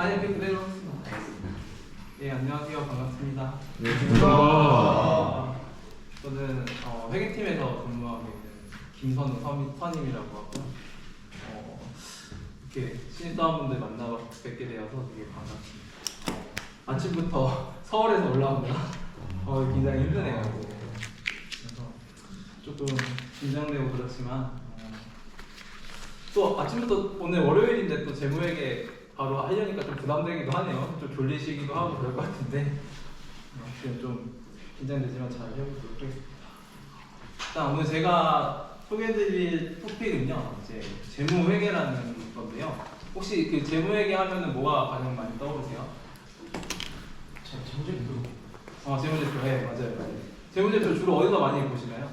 아니 그대로 하겠습니다. 알겠습니다. 예, 안녕하세요. 반갑습니다. 네, 저는 회계팀에서 근무하고 있는 김선우 선임이라고 하고요. 이렇게 신입사원분들 만나 뵙게 되어서 되게 반갑습니다. 아침부터 서울에서 올라오느라 굉장히 힘드네요. 그래서 조금 긴장되고 그렇지만 또 아침부터 오늘 월요일인데 또 재무회계 바로 하려니까 좀 부담되기도 하네요. 좀 졸리시기도 하고 그럴 것 같은데 좀 긴장되지만 잘 해보도록 하겠습니다. 일단 오늘 제가 소개해드릴 토픽은요, 이제 재무회계라는 건데요. 혹시 그 재무회계 하면은 뭐가 가장 많이 떠오르세요? 재무제표. 재무제표, 네, 맞아요. 재무제표 주로 어디서 많이 보시나요?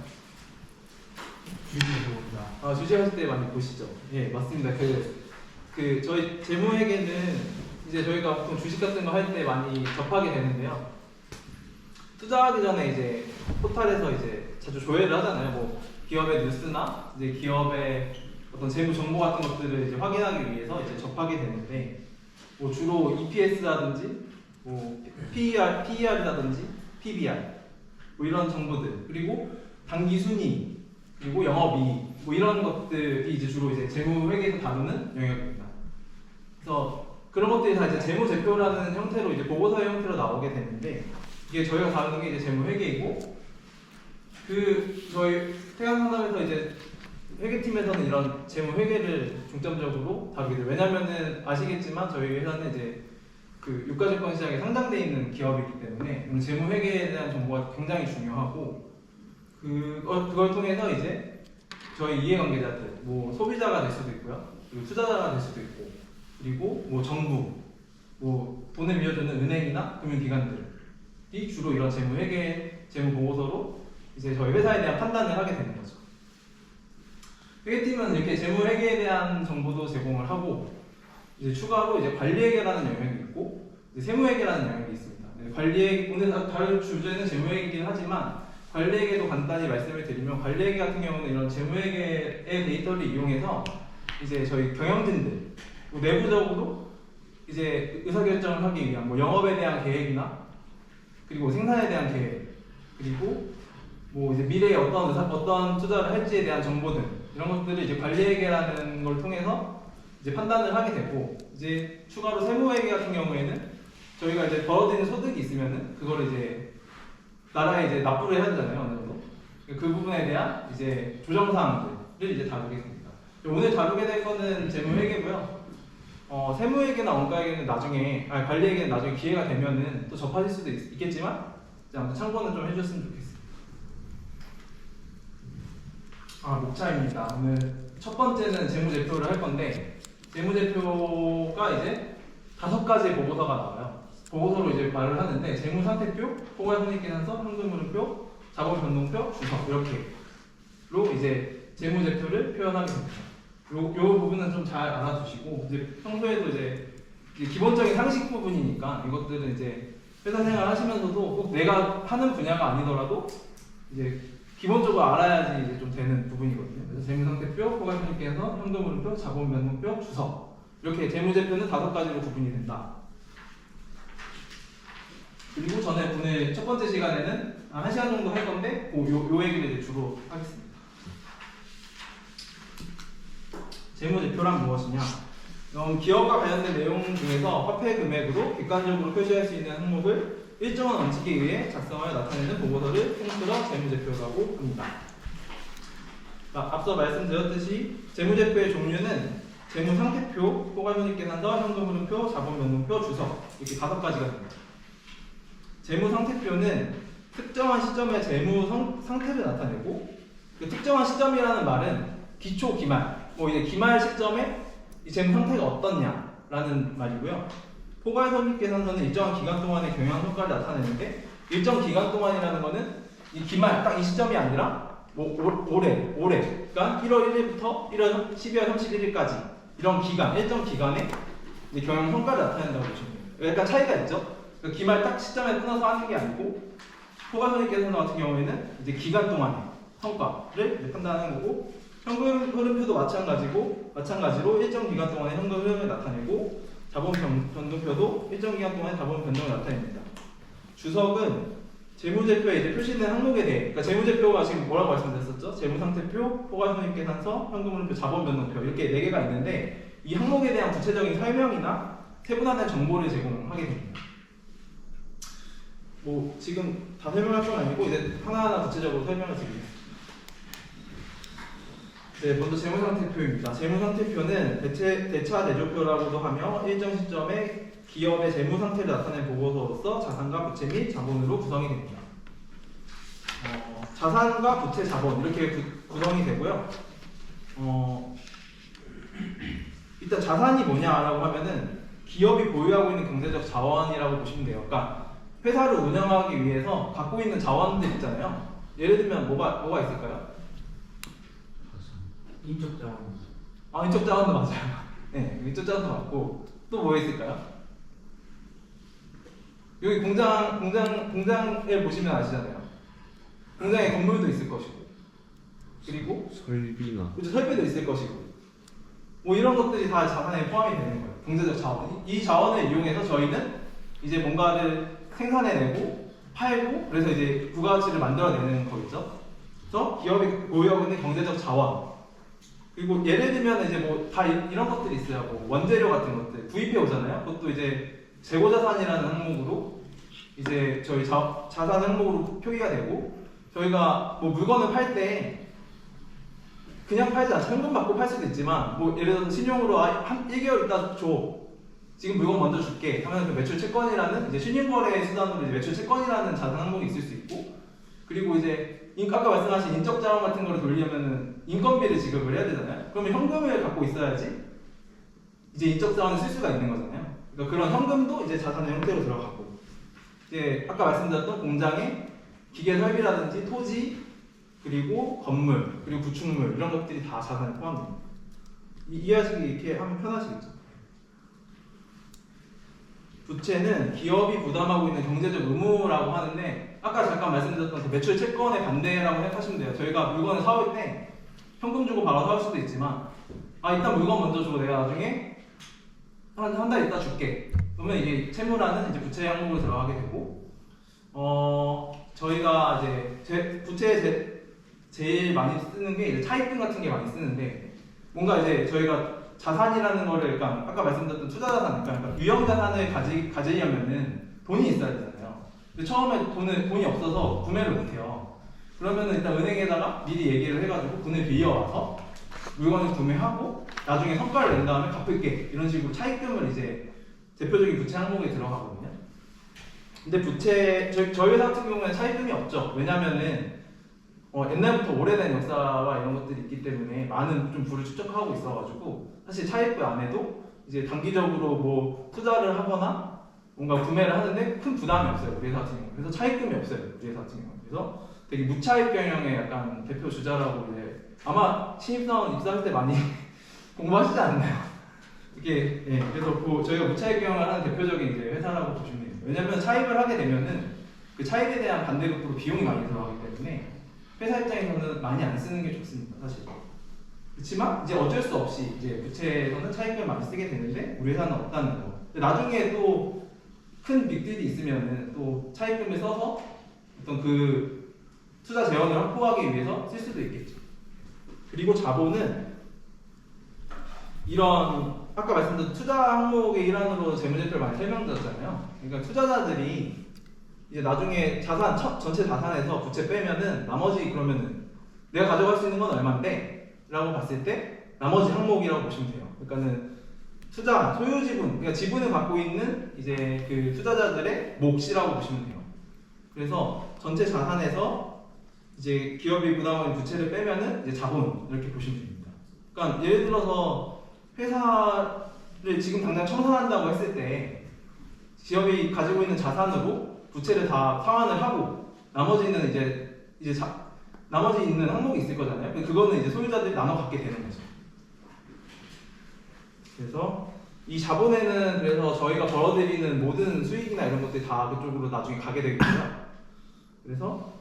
주식에서 봅니다. 주식하실 때 많이 보시죠? 예, 맞습니다. 저희 재무회계는 이제 저희가 보통 주식 같은 거 할 때 많이 접하게 되는데요. 투자하기 전에 이제 포털에서 이제 자주 조회를 하잖아요. 뭐 기업의 뉴스나 이제 기업의 어떤 재무 정보 같은 것들을 이제 확인하기 위해서 이제 접하게 되는데, 뭐 주로 EPS라든지 뭐 PER이라든지 PBR 뭐 이런 정보들, 그리고 당기 순이, 그리고 영업이익 뭐 이런 것들이 이제 주로 이제 재무회계에서 다루는 영역입니다. 그래서 그런 것들이 다 이제 재무제표라는 형태로 이제 보고서의 형태로 나오게 되는데, 이게 저희가 다루는 게 이제 재무회계이고, 저희 태양산업에서 이제 회계팀에서는 이런 재무회계를 중점적으로 다루게 돼요. 왜냐면은 아시겠지만 저희 회사는 이제 그 유가증권 시장에 상장돼 있는 기업이기 때문에 재무회계에 대한 정보가 굉장히 중요하고, 그걸 통해서 이제 저희 이해관계자들, 뭐 소비자가 될 수도 있고요, 그리고 투자자가 될 수도 있고, 그리고 뭐 정부, 뭐 돈을 빌려주는 은행이나 금융기관들이 주로 이런 재무회계, 재무보고서로 이제 저희 회사에 대한 판단을 하게 되는 거죠. 회계팀은 이렇게 재무회계에 대한 정보도 제공을 하고, 이제 추가로 이제 관리회계라는 영역이 있고, 이제 세무회계라는 영역이 있습니다. 오늘 다룰 주제는 재무회계이긴 하지만 관리회계도 간단히 말씀을 드리면, 관리회계 같은 경우는 이런 재무회계의 데이터를 이용해서 이제 저희 경영진들 뭐 내부적으로 이제 의사결정을 하기 위한 뭐 영업에 대한 계획이나, 그리고 생산에 대한 계획, 그리고 뭐 이제 미래에 어떤 투자를 할지에 대한 정보들, 이런 것들을 이제 관리회계라는 걸 통해서 이제 판단을 하게 되고, 이제 추가로 세무회계 같은 경우에는 저희가 이제 벌어들이는 소득이 있으면은 그거를 이제 나라에 이제 납부를 해야 되잖아요, 어느 정도. 그 부분에 대한 이제 조정 사항들을 이제 다루게 됩니다. 오늘 다루게 될 거는 재무회계고요. 세무회계나 원가회계는 나중에, 관리회계는 나중에 기회가 되면은 또 접하실 수도 있겠지만, 아무튼 참고는 좀 해줬으면 좋겠습니다. 목차입니다. 오늘 첫 번째는 재무제표를 할 건데, 재무제표가 이제 5가지 보고서가 나와요. 보고서로 이제 말을 하는데, 재무상태표, 포괄손익계산서, 현금흐름표, 자본변동표, 주석, 이렇게로 이제 재무제표를 표현하게 됩니다. 요 부분은 좀 잘 알아두시고, 이제 평소에도 이제 기본적인 상식 부분이니까 이것들은 이제 회사 생활 하시면서도 꼭 내가 하는 분야가 아니더라도 이제 기본적으로 알아야지 이제 좀 되는 부분이거든요. 그래서 재무상태표, 포괄손익계산서, 현금흐름표, 자본변동표, 주석, 이렇게 재무제표는 5가지로 구분이 된다. 그리고 저는 오늘 첫 번째 시간에는 1시간 정도 할 건데 요 얘기를 이제 주로 하겠습니다. 재무제표란 무엇이냐? 기업과 관련된 내용 중에서 화폐 금액으로 객관적으로 표시할 수 있는 항목을 일정한 원칙에 의해 작성하여 나타내는 보고서를 통틀어 재무제표라고 합니다. 앞서 말씀드렸듯이 재무제표의 종류는 재무상태표, 포괄손익계산서, 현금흐름표, 자본변동표, 주석, 이렇게 5가지가 됩니다. 재무상태표는 특정한 시점의 재무 상태를 나타내고, 그 특정한 시점이라는 말은 기초, 기말, 뭐 이제 기말 시점에 이 재무 상태가 어떻냐라는 말이고요. 포괄손익계산서는 일정한 기간 동안의 경영 성과를 나타내는데, 일정 기간 동안이라는 거는 이 기말 딱 이 시점이 아니라 뭐 올해 그러니까 1월 1일부터 12월 31일까지 이런 기간, 일정 기간에 이제 경영 성과를 나타낸다고 보시면 돼요. 약간 차이가 있죠. 그 기말 딱 시점에 끊어서 하는 게 아니고, 포괄손익계산서 같은 경우에는 이제 기간 동안의 성과를 이제 판단하는 거고, 현금 흐름표도 마찬가지로 일정 기간 동안의 현금 흐름을 나타내고, 자본 변동표도 일정 기간 동안 자본 변동을 나타냅니다. 주석은 재무제표에 이제 표시된 항목에 대해, 그러니까 재무제표가 지금 뭐라고 말씀드렸었죠? 재무상태표, 포괄손익계산서, 현금흐름표, 자본변동표 이렇게 4개가 있는데 이 항목에 대한 구체적인 설명이나 세분화된 정보를 제공하게 됩니다. 뭐 지금 다 설명할 건 아니고 이제 하나하나 구체적으로 설명을 드리겠습니다. 네, 먼저 재무상태표입니다. 재무상태표는 대차 대조표라고도 하며 일정 시점에 기업의 재무상태를 나타낸 보고서로서 자산과 부채 및 자본으로 구성이 됩니다. 자산과 부채, 자본 이렇게 구성이 되고요. 일단 자산이 뭐냐라고 하면은 기업이 보유하고 있는 경제적 자원이라고 보시면 돼요. 그러니까 회사를 운영하기 위해서 갖고 있는 자원들 있잖아요. 예를 들면 뭐가 있을까요? 인적 자원. 인적 자원도 맞아요. 네, 인적 자원도 맞고 또 뭐 있을까요? 여기 공장에 보시면 아시잖아요. 공장에 건물도 있을 것이고, 그리고 설비나 그렇죠, 설비도 있을 것이고, 뭐 이런 것들이 다 자산에 포함이 되는 거예요. 경제적 자원. 이 자원을 이용해서 저희는 이제 뭔가를 생산해내고 팔고, 그래서 이제 부가가치를 만들어내는 거겠죠. 그래서 기업이 보유하고 있는 경제적 자원. 그리고 예를 들면 이제 뭐 다 이런 것들이 있어요. 뭐 원재료 같은 것들 구입해 오잖아요. 그것도 이제 재고자산이라는 항목으로 이제 저희 자산 항목으로 표기가 되고, 저희가 뭐 물건을 팔 때 그냥 팔지 않죠. 현금 받고 팔 수도 있지만 뭐 예를 들어서 신용으로 한 1개월 있다 줘. 지금 물건 먼저 줄게 하면 그 매출 채권이라는 이제 신용거래 수단으로 이제 매출 채권이라는 자산 항목이 있을 수 있고, 그리고 이제 아까 말씀하신 인적 자원 같은 거를 돌리려면은 인건비를 지급을 해야 되잖아요. 그러면 현금을 갖고 있어야지 이제 인적 자원을 쓸 수가 있는 거잖아요. 그러니까 그런 현금도 이제 자산의 형태로 들어가고, 이제 아까 말씀드렸던 공장의 기계 설비라든지 토지, 그리고 건물, 그리고 구축물 이런 것들이 다 자산에 포함됩니다. 이해하시기 이렇게 하면 편하시겠죠? 부채는 기업이 부담하고 있는 경제적 의무라고 하는데, 아까 잠깐 말씀드렸던 그 매출 채권의 반대라고 생각하시면 돼요. 저희가 물건을 사올 때 현금 주고 바로 사올 수도 있지만, 일단 물건 먼저 주고 내가 나중에 한 달 있다 줄게. 그러면 이게 채무라는 이제 부채 항목으로 들어가게 되고, 저희가 이제 부채에 제일 많이 쓰는 게 이제 차입금 같은 게 많이 쓰는데, 뭔가 이제 저희가 자산이라는 거를, 그러니까 아까 말씀드렸던 투자자산, 그러니까 유형자산을 가지려면은 돈이 있어야 되잖아요. 근데 처음에 돈이 없어서 구매를 못해요. 그러면은 일단 은행에다가 미리 얘기를 해가지고 돈을 빌려와서 물건을 구매하고 나중에 성과를 낸 다음에 갚을게, 이런 식으로 차입금을 이제 대표적인 부채 항목에 들어가거든요. 근데 저희 회사 같은 경우에는 차입금이 없죠. 왜냐면은 옛날부터 오래된 역사와 이런 것들이 있기 때문에 많은 좀 부를 축적하고 있어가지고 사실 차입금 안 해도 이제 단기적으로 뭐 투자를 하거나 뭔가 구매를 하는데 큰 부담이 없어요, 우리 회사 같은 경우. 그래서 차입금이 없어요, 우리 회사 같은 경우. 그래서 되게 무차입 경영의 약간 대표 주자라고 이제 아마 신입사원 입사할 때 많이 공부하시지 않나요? 이게 그래서 저희가 무차입 경영을 하는 대표적인 이제 회사라고 보시면 돼요. 왜냐면 차입을 하게 되면은 그 차입에 대한 반대급부로 비용이 많이 들어가기 때문에 회사 입장에서는 많이 안 쓰는 게 좋습니다, 사실. 그렇지만 이제 어쩔 수 없이 이제 부채에서는 차입금을 많이 쓰게 되는데 우리 회사는 없다는 거. 나중에 또 큰 빅딜이 있으면은 또 차입금을 써서 어떤 그 투자 재원을 확보하기 위해서 쓸 수도 있겠죠. 그리고 자본은 이런 아까 말씀드린 투자 항목의 일환으로 재무제표를 많이 설명드렸잖아요. 그러니까 투자자들이 이제 나중에 전체 자산에서 부채 빼면은 나머지, 그러면은 내가 가져갈 수 있는 건 얼마인데? 라고 봤을 때 나머지 항목이라고 보시면 돼요. 그러니까는 소유 지분, 그러니까 지분을 갖고 있는 이제 그 투자자들의 몫이라고 보시면 돼요. 그래서 전체 자산에서 이제 기업이 부담하는 부채를 빼면은 이제 자본, 이렇게 보시면 됩니다. 그러니까 예를 들어서 회사를 지금 당장 청산한다고 했을 때 기업이 가지고 있는 자산으로 부채를 다 상환을 하고 나머지는 나머지 있는 항목이 있을 거잖아요. 그거는 이제 소유자들이 나눠 갖게 되는 거죠. 그래서 이 자본에는 그래서 저희가 벌어들이는 모든 수익이나 이런 것들이 다 그쪽으로 나중에 가게 되겠고요. 그래서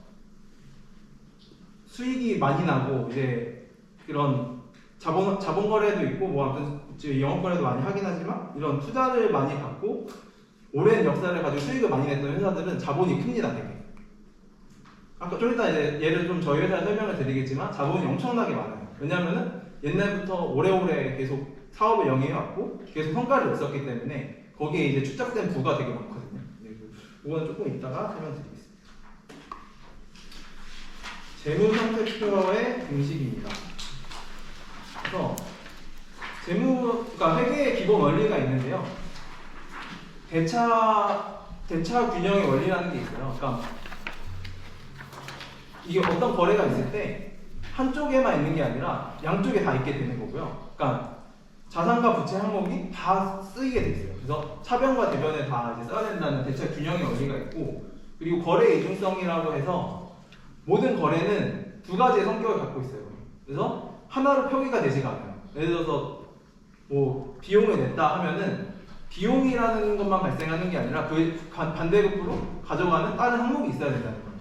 수익이 많이 나고 이제 그런 자본 거래도 있고 뭐 아무튼 지금 영업거래도 많이 하긴 하지만 이런 투자를 많이 받고 오랜 역사를 가지고 수익을 많이 냈던 회사들은 자본이 큽니다, 되게. 아까 좀 이따 이제 예를 좀 저희 회사 설명을 드리겠지만 자본이 엄청나게 많아요. 왜냐면은 옛날부터 오래오래 계속 사업을 영위해왔고 계속 성과를 냈었기 때문에 거기에 이제 축적된 부가 되게 많거든요. 이거는 조금 이따가 설명드리겠습니다. 재무상태표의 공식입니다. 그래서 그러니까 회계의 기본 원리가 있는데요. 대차 균형의 원리라는 게 있어요. 그러니까 이게 어떤 거래가 있을 때 한쪽에만 있는 게 아니라 양쪽에 다 있게 되는 거고요. 그러니까 자산과 부채 항목이 다 쓰이게 돼 있어요. 그래서 차변과 대변에 다 이제 써야 된다는 대차 균형의 원리가 있고, 그리고 거래 이중성이라고 해서 모든 거래는 두 가지의 성격을 갖고 있어요. 그래서 하나로 표기가 되지가 않아요. 예를 들어서 뭐 비용을 냈다 하면은 비용이라는 것만 발생하는 게 아니라 그 반대급부로 가져가는 다른 항목이 있어야 된다는 거예요.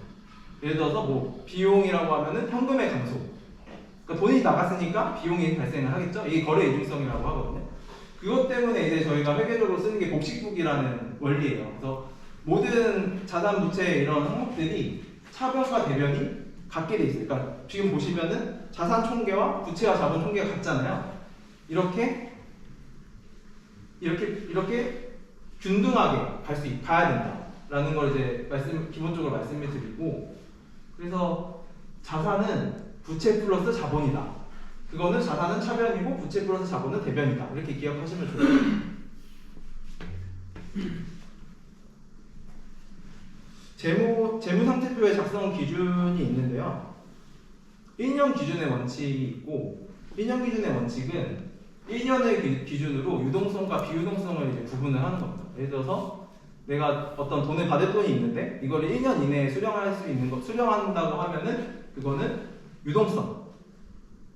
예를 들어서 뭐 비용이라고 하면은 현금의 감소. 그러니까 돈이 나갔으니까 비용이 발생을 하겠죠. 이게 거래 이중성이라고 하거든요. 그것 때문에 이제 저희가 회계적으로 쓰는 게 복식국이라는 원리예요. 그래서 모든 자산 부채 이런 항목들이 차변과 대변이 같게 돼 있어요. 그러니까 지금 보시면은 자산 총계와 부채와 자본 총계가 같잖아요. 이렇게 균등하게 가야 된다라는 걸 이제 기본적으로 말씀을 드리고, 그래서 자산은 부채 플러스 자본이다. 그거는 자산은 차변이고 부채 플러스 자본은 대변이다. 이렇게 기억하시면 좋아요. 재무상태표의 작성 기준이 있는데요. 1년 기준의 원칙이 있고, 1년 기준의 원칙은 1년을 기준으로 유동성과 비유동성을 이제 구분을 하는 겁니다. 예를 들어서 내가 어떤 돈을 받을 돈이 있는데 이거를 1년 이내에 수령한다고 하면은 그거는 유동성.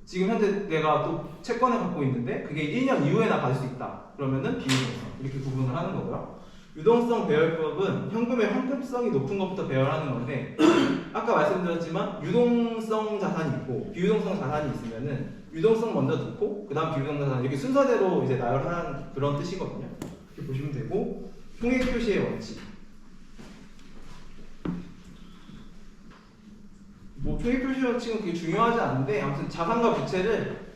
지금 현재 내가 또 채권을 갖고 있는데 그게 1년 이후에나 받을 수 있다. 그러면은 비유동성. 이렇게 구분을 하는 거고요. 유동성 배열법은 현금의 환급성이 높은 것부터 배열하는 건데, 아까 말씀드렸지만 유동성 자산이 있고 비유동성 자산이 있으면은 유동성 먼저 넣고 그 다음 비유동성 자산, 이렇게 순서대로 이제 나열하는 그런 뜻이거든요. 이렇게 보시면 되고, 통액 표시의 원칙. 뭐 통액 표시 원칙은 그게 중요하지 않은데, 아무튼 자산과 부채를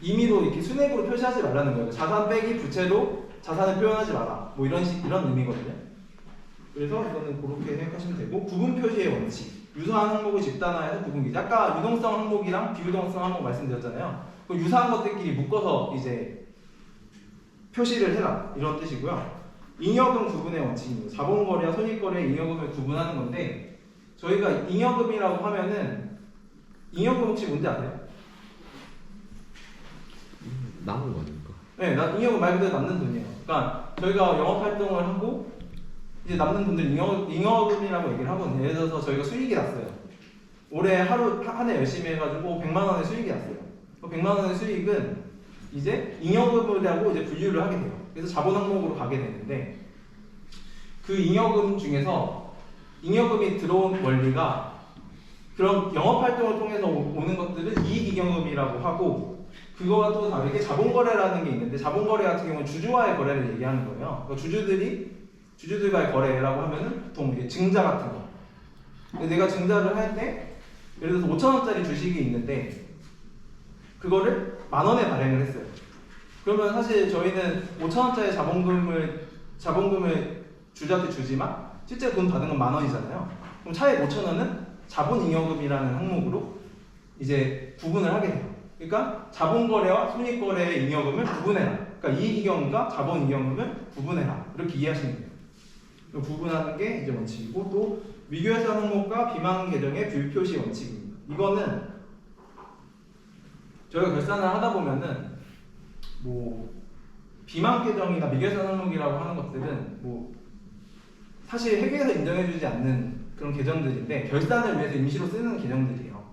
임의로 이렇게 순액으로 표시하지 말라는 거예요. 자산 빼기 부채로 자산을 표현하지 마라. 뭐 이런 의미거든요. 그래서 이거는 그렇게 생각하시면 되고, 구분 표시의 원칙. 유사한 항목을 집단화해서 구분기지. 아까 유동성 항목이랑 비유동성 항목 말씀드렸잖아요. 그 유사한 것들끼리 묶어서 이제 표시를 해라. 이런 뜻이고요. 잉여금 구분의 원칙입니다. 자본거래와 손익거래의 잉여금을 구분하는 건데, 저희가 잉여금이라고 하면은 잉여금 혹시 뭔지 아세요? 남은 거니까. 네, 잉여금 말 그대로 남는 돈이에요. 그러니까 저희가 영업 활동을 하고 이제 남는 돈들 잉여금이라고 얘기를 하거든요. 예를 들어서 저희가 수익이 났어요. 올해 한 해 열심히 해가지고 100만 원의 수익이 났어요. 그 100만 원의 수익은 이제 잉여금이라고 이제 분류를 하게 돼요. 그래서 자본 항목으로 가게 되는데, 그 잉여금 중에서 잉여금이 들어온 원리가 그런 영업 활동을 통해서 오는 것들은 이익잉여금이라고 하고, 그거와 또 다르게 자본거래라는 게 있는데, 자본거래 같은 경우는 주주와의 거래를 얘기하는 거예요. 그러니까 주주들과의 거래라고 하면은 보통 이게 증자 같은 거. 내가 증자를 할 때 예를 들어서 5,000원짜리 주식이 있는데 그거를 10,000원에 발행을 했어요. 그러면 사실 저희는 5,000원짜리 자본금을 주주한테 주지만 실제 돈 받은 건 10,000원이잖아요. 그럼 차액 5,000원은 자본잉여금이라는 항목으로 이제 구분을 하게 돼요. 그러니까 자본거래와 손익거래의 잉여금을 구분해라. 그러니까 이익잉여금과 자본잉여금을 구분해라. 이렇게 이해하시면 돼요. 구분하는 게 이제 원칙이고, 또 미결산 항목과 비망 계정의 불표시 원칙입니다. 이거는 저희가 결산을 하다 보면은 뭐 비망 계정이나 미결산 항목이라고 하는 것들은 뭐 사실 회계에서 인정해주지 않는 그런 계정들인데 결산을 위해서 임시로 쓰는 계정들이에요.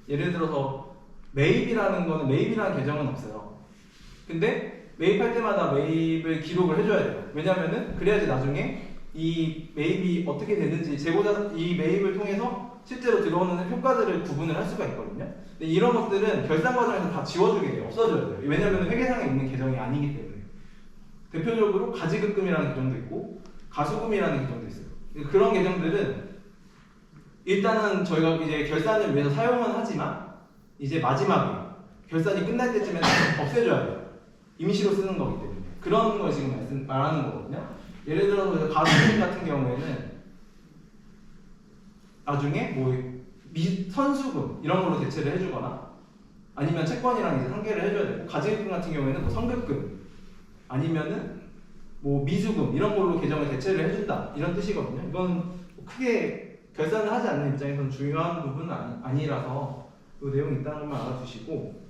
예를 들어서 매입이라는 계정은 없어요. 근데 매입할 때마다 매입을 기록을 해줘야 돼요. 왜냐면은 그래야지 나중에 이 매입이 어떻게 되는지 이 매입을 통해서 실제로 들어오는 효과들을 구분을 할 수가 있거든요. 근데 이런 것들은 결산 과정에서 다 지워주게 돼요. 없어져야 돼요. 왜냐하면 회계상에 있는 계정이 아니기 때문에. 대표적으로 가지급금이라는 계정도 있고 가수금이라는 계정도 있어요. 그런 계정들은 일단은 저희가 이제 결산을 위해서 사용은 하지만 이제 마지막에 결산이 끝날 때쯤에는 없애줘야 돼요. 임시로 쓰는 거기 때문에. 그런 걸 지금 말하는 거거든요. 예를 들어서 가수금 같은 경우에는 나중에 뭐 선수금 이런 걸로 대체를 해주거나 아니면 채권이랑 이제 상계를 해줘야 되고, 가지급금 같은 경우에는 뭐 선급금 아니면은 뭐 미수금 이런 걸로 계정을 대체를 해준다 이런 뜻이거든요. 이건 크게 결산을 하지 않는 입장에서는 중요한 부분은 아니라서 그 내용이 있다는 것만 알아두시고,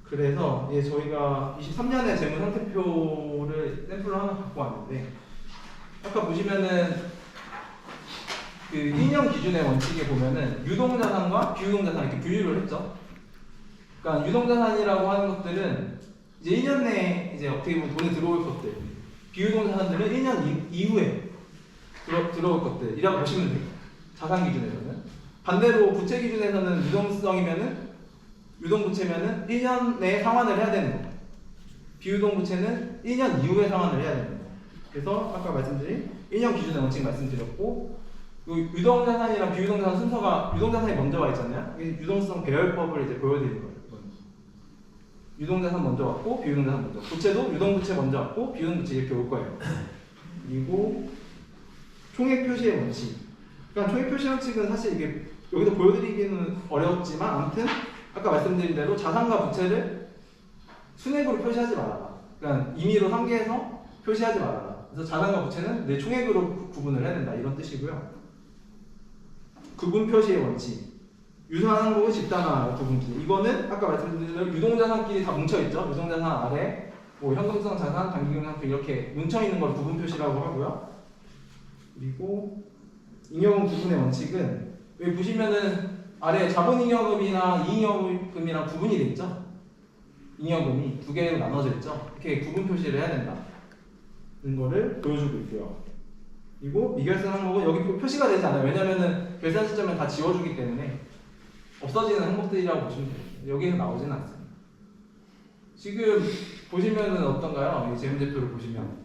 그래서 이제 저희가 23년에 재무상태표를 샘플로 하나 갖고 왔는데, 아까 보시면은 그 1년 기준의 원칙에 보면은 유동자산과 비유동자산 이렇게 분류를 했죠. 그러니까 유동자산이라고 하는 것들은 이제 1년 내에 이제 어떻게 보면 돈이 들어올 것들, 비유동자산들은 1년 이후에 들어올 것들이라고 보시면 돼요. 자산 기준에서는. 반대로 부채 기준에서는 유동부채면은 1년 내에 상환을 해야 되는 거예요. 비유동부채는 1년 이후에 상환을 해야 되는 거예요. 그래서 아까 말씀드린 1년 기준의 원칙 말씀드렸고, 유동자산이랑 비유동자산 순서가 유동자산이 먼저 와 있잖아요. 유동성 배열법을 이제 보여드리는 거예요. 유동자산 먼저 왔고 비유동자산 먼저, 부채도 유동부채 먼저 왔고 비유동부채 이렇게 올 거예요. 그리고 총액 표시의 원칙. 그러니까 총액 표시 원칙은 사실 이게 여기서 보여드리기는 어렵지만, 아무튼 아까 말씀드린 대로 자산과 부채를 순액으로 표시하지 말아라. 그러니까 임의로 상계해서 표시하지 말아라. 그래서 자산과 부채는 내 총액으로 구분을 해야 된다 이런 뜻이고요. 구분 표시의 원칙. 유사한 항목은 집단화 구분기. 이거는 아까 말씀드린 대로 유동자산끼리 다 뭉쳐있죠. 유동자산 아래 뭐 현금성 자산, 단기금상품 이렇게 뭉쳐있는 걸 구분 표시라고 하고요. 그리고 잉여금 구분의 원칙은 여기 보시면은 아래 자본잉여금이나 이잉여금이랑 구분이 돼 있죠. 잉여금이 두 개로 나눠져 있죠. 이렇게 구분 표시를 해야 된다는 거를 보여주고 있고요. 그리고 미결산 항목은 여기 표시가 되지 않아요. 왜냐면은 결산 시점에 다 지워주기 때문에 없어지는 항목들이라고 보시면 돼요. 여기는 나오지는 않습니다. 지금 보시면은 어떤가요? 이 재무제표를 보시면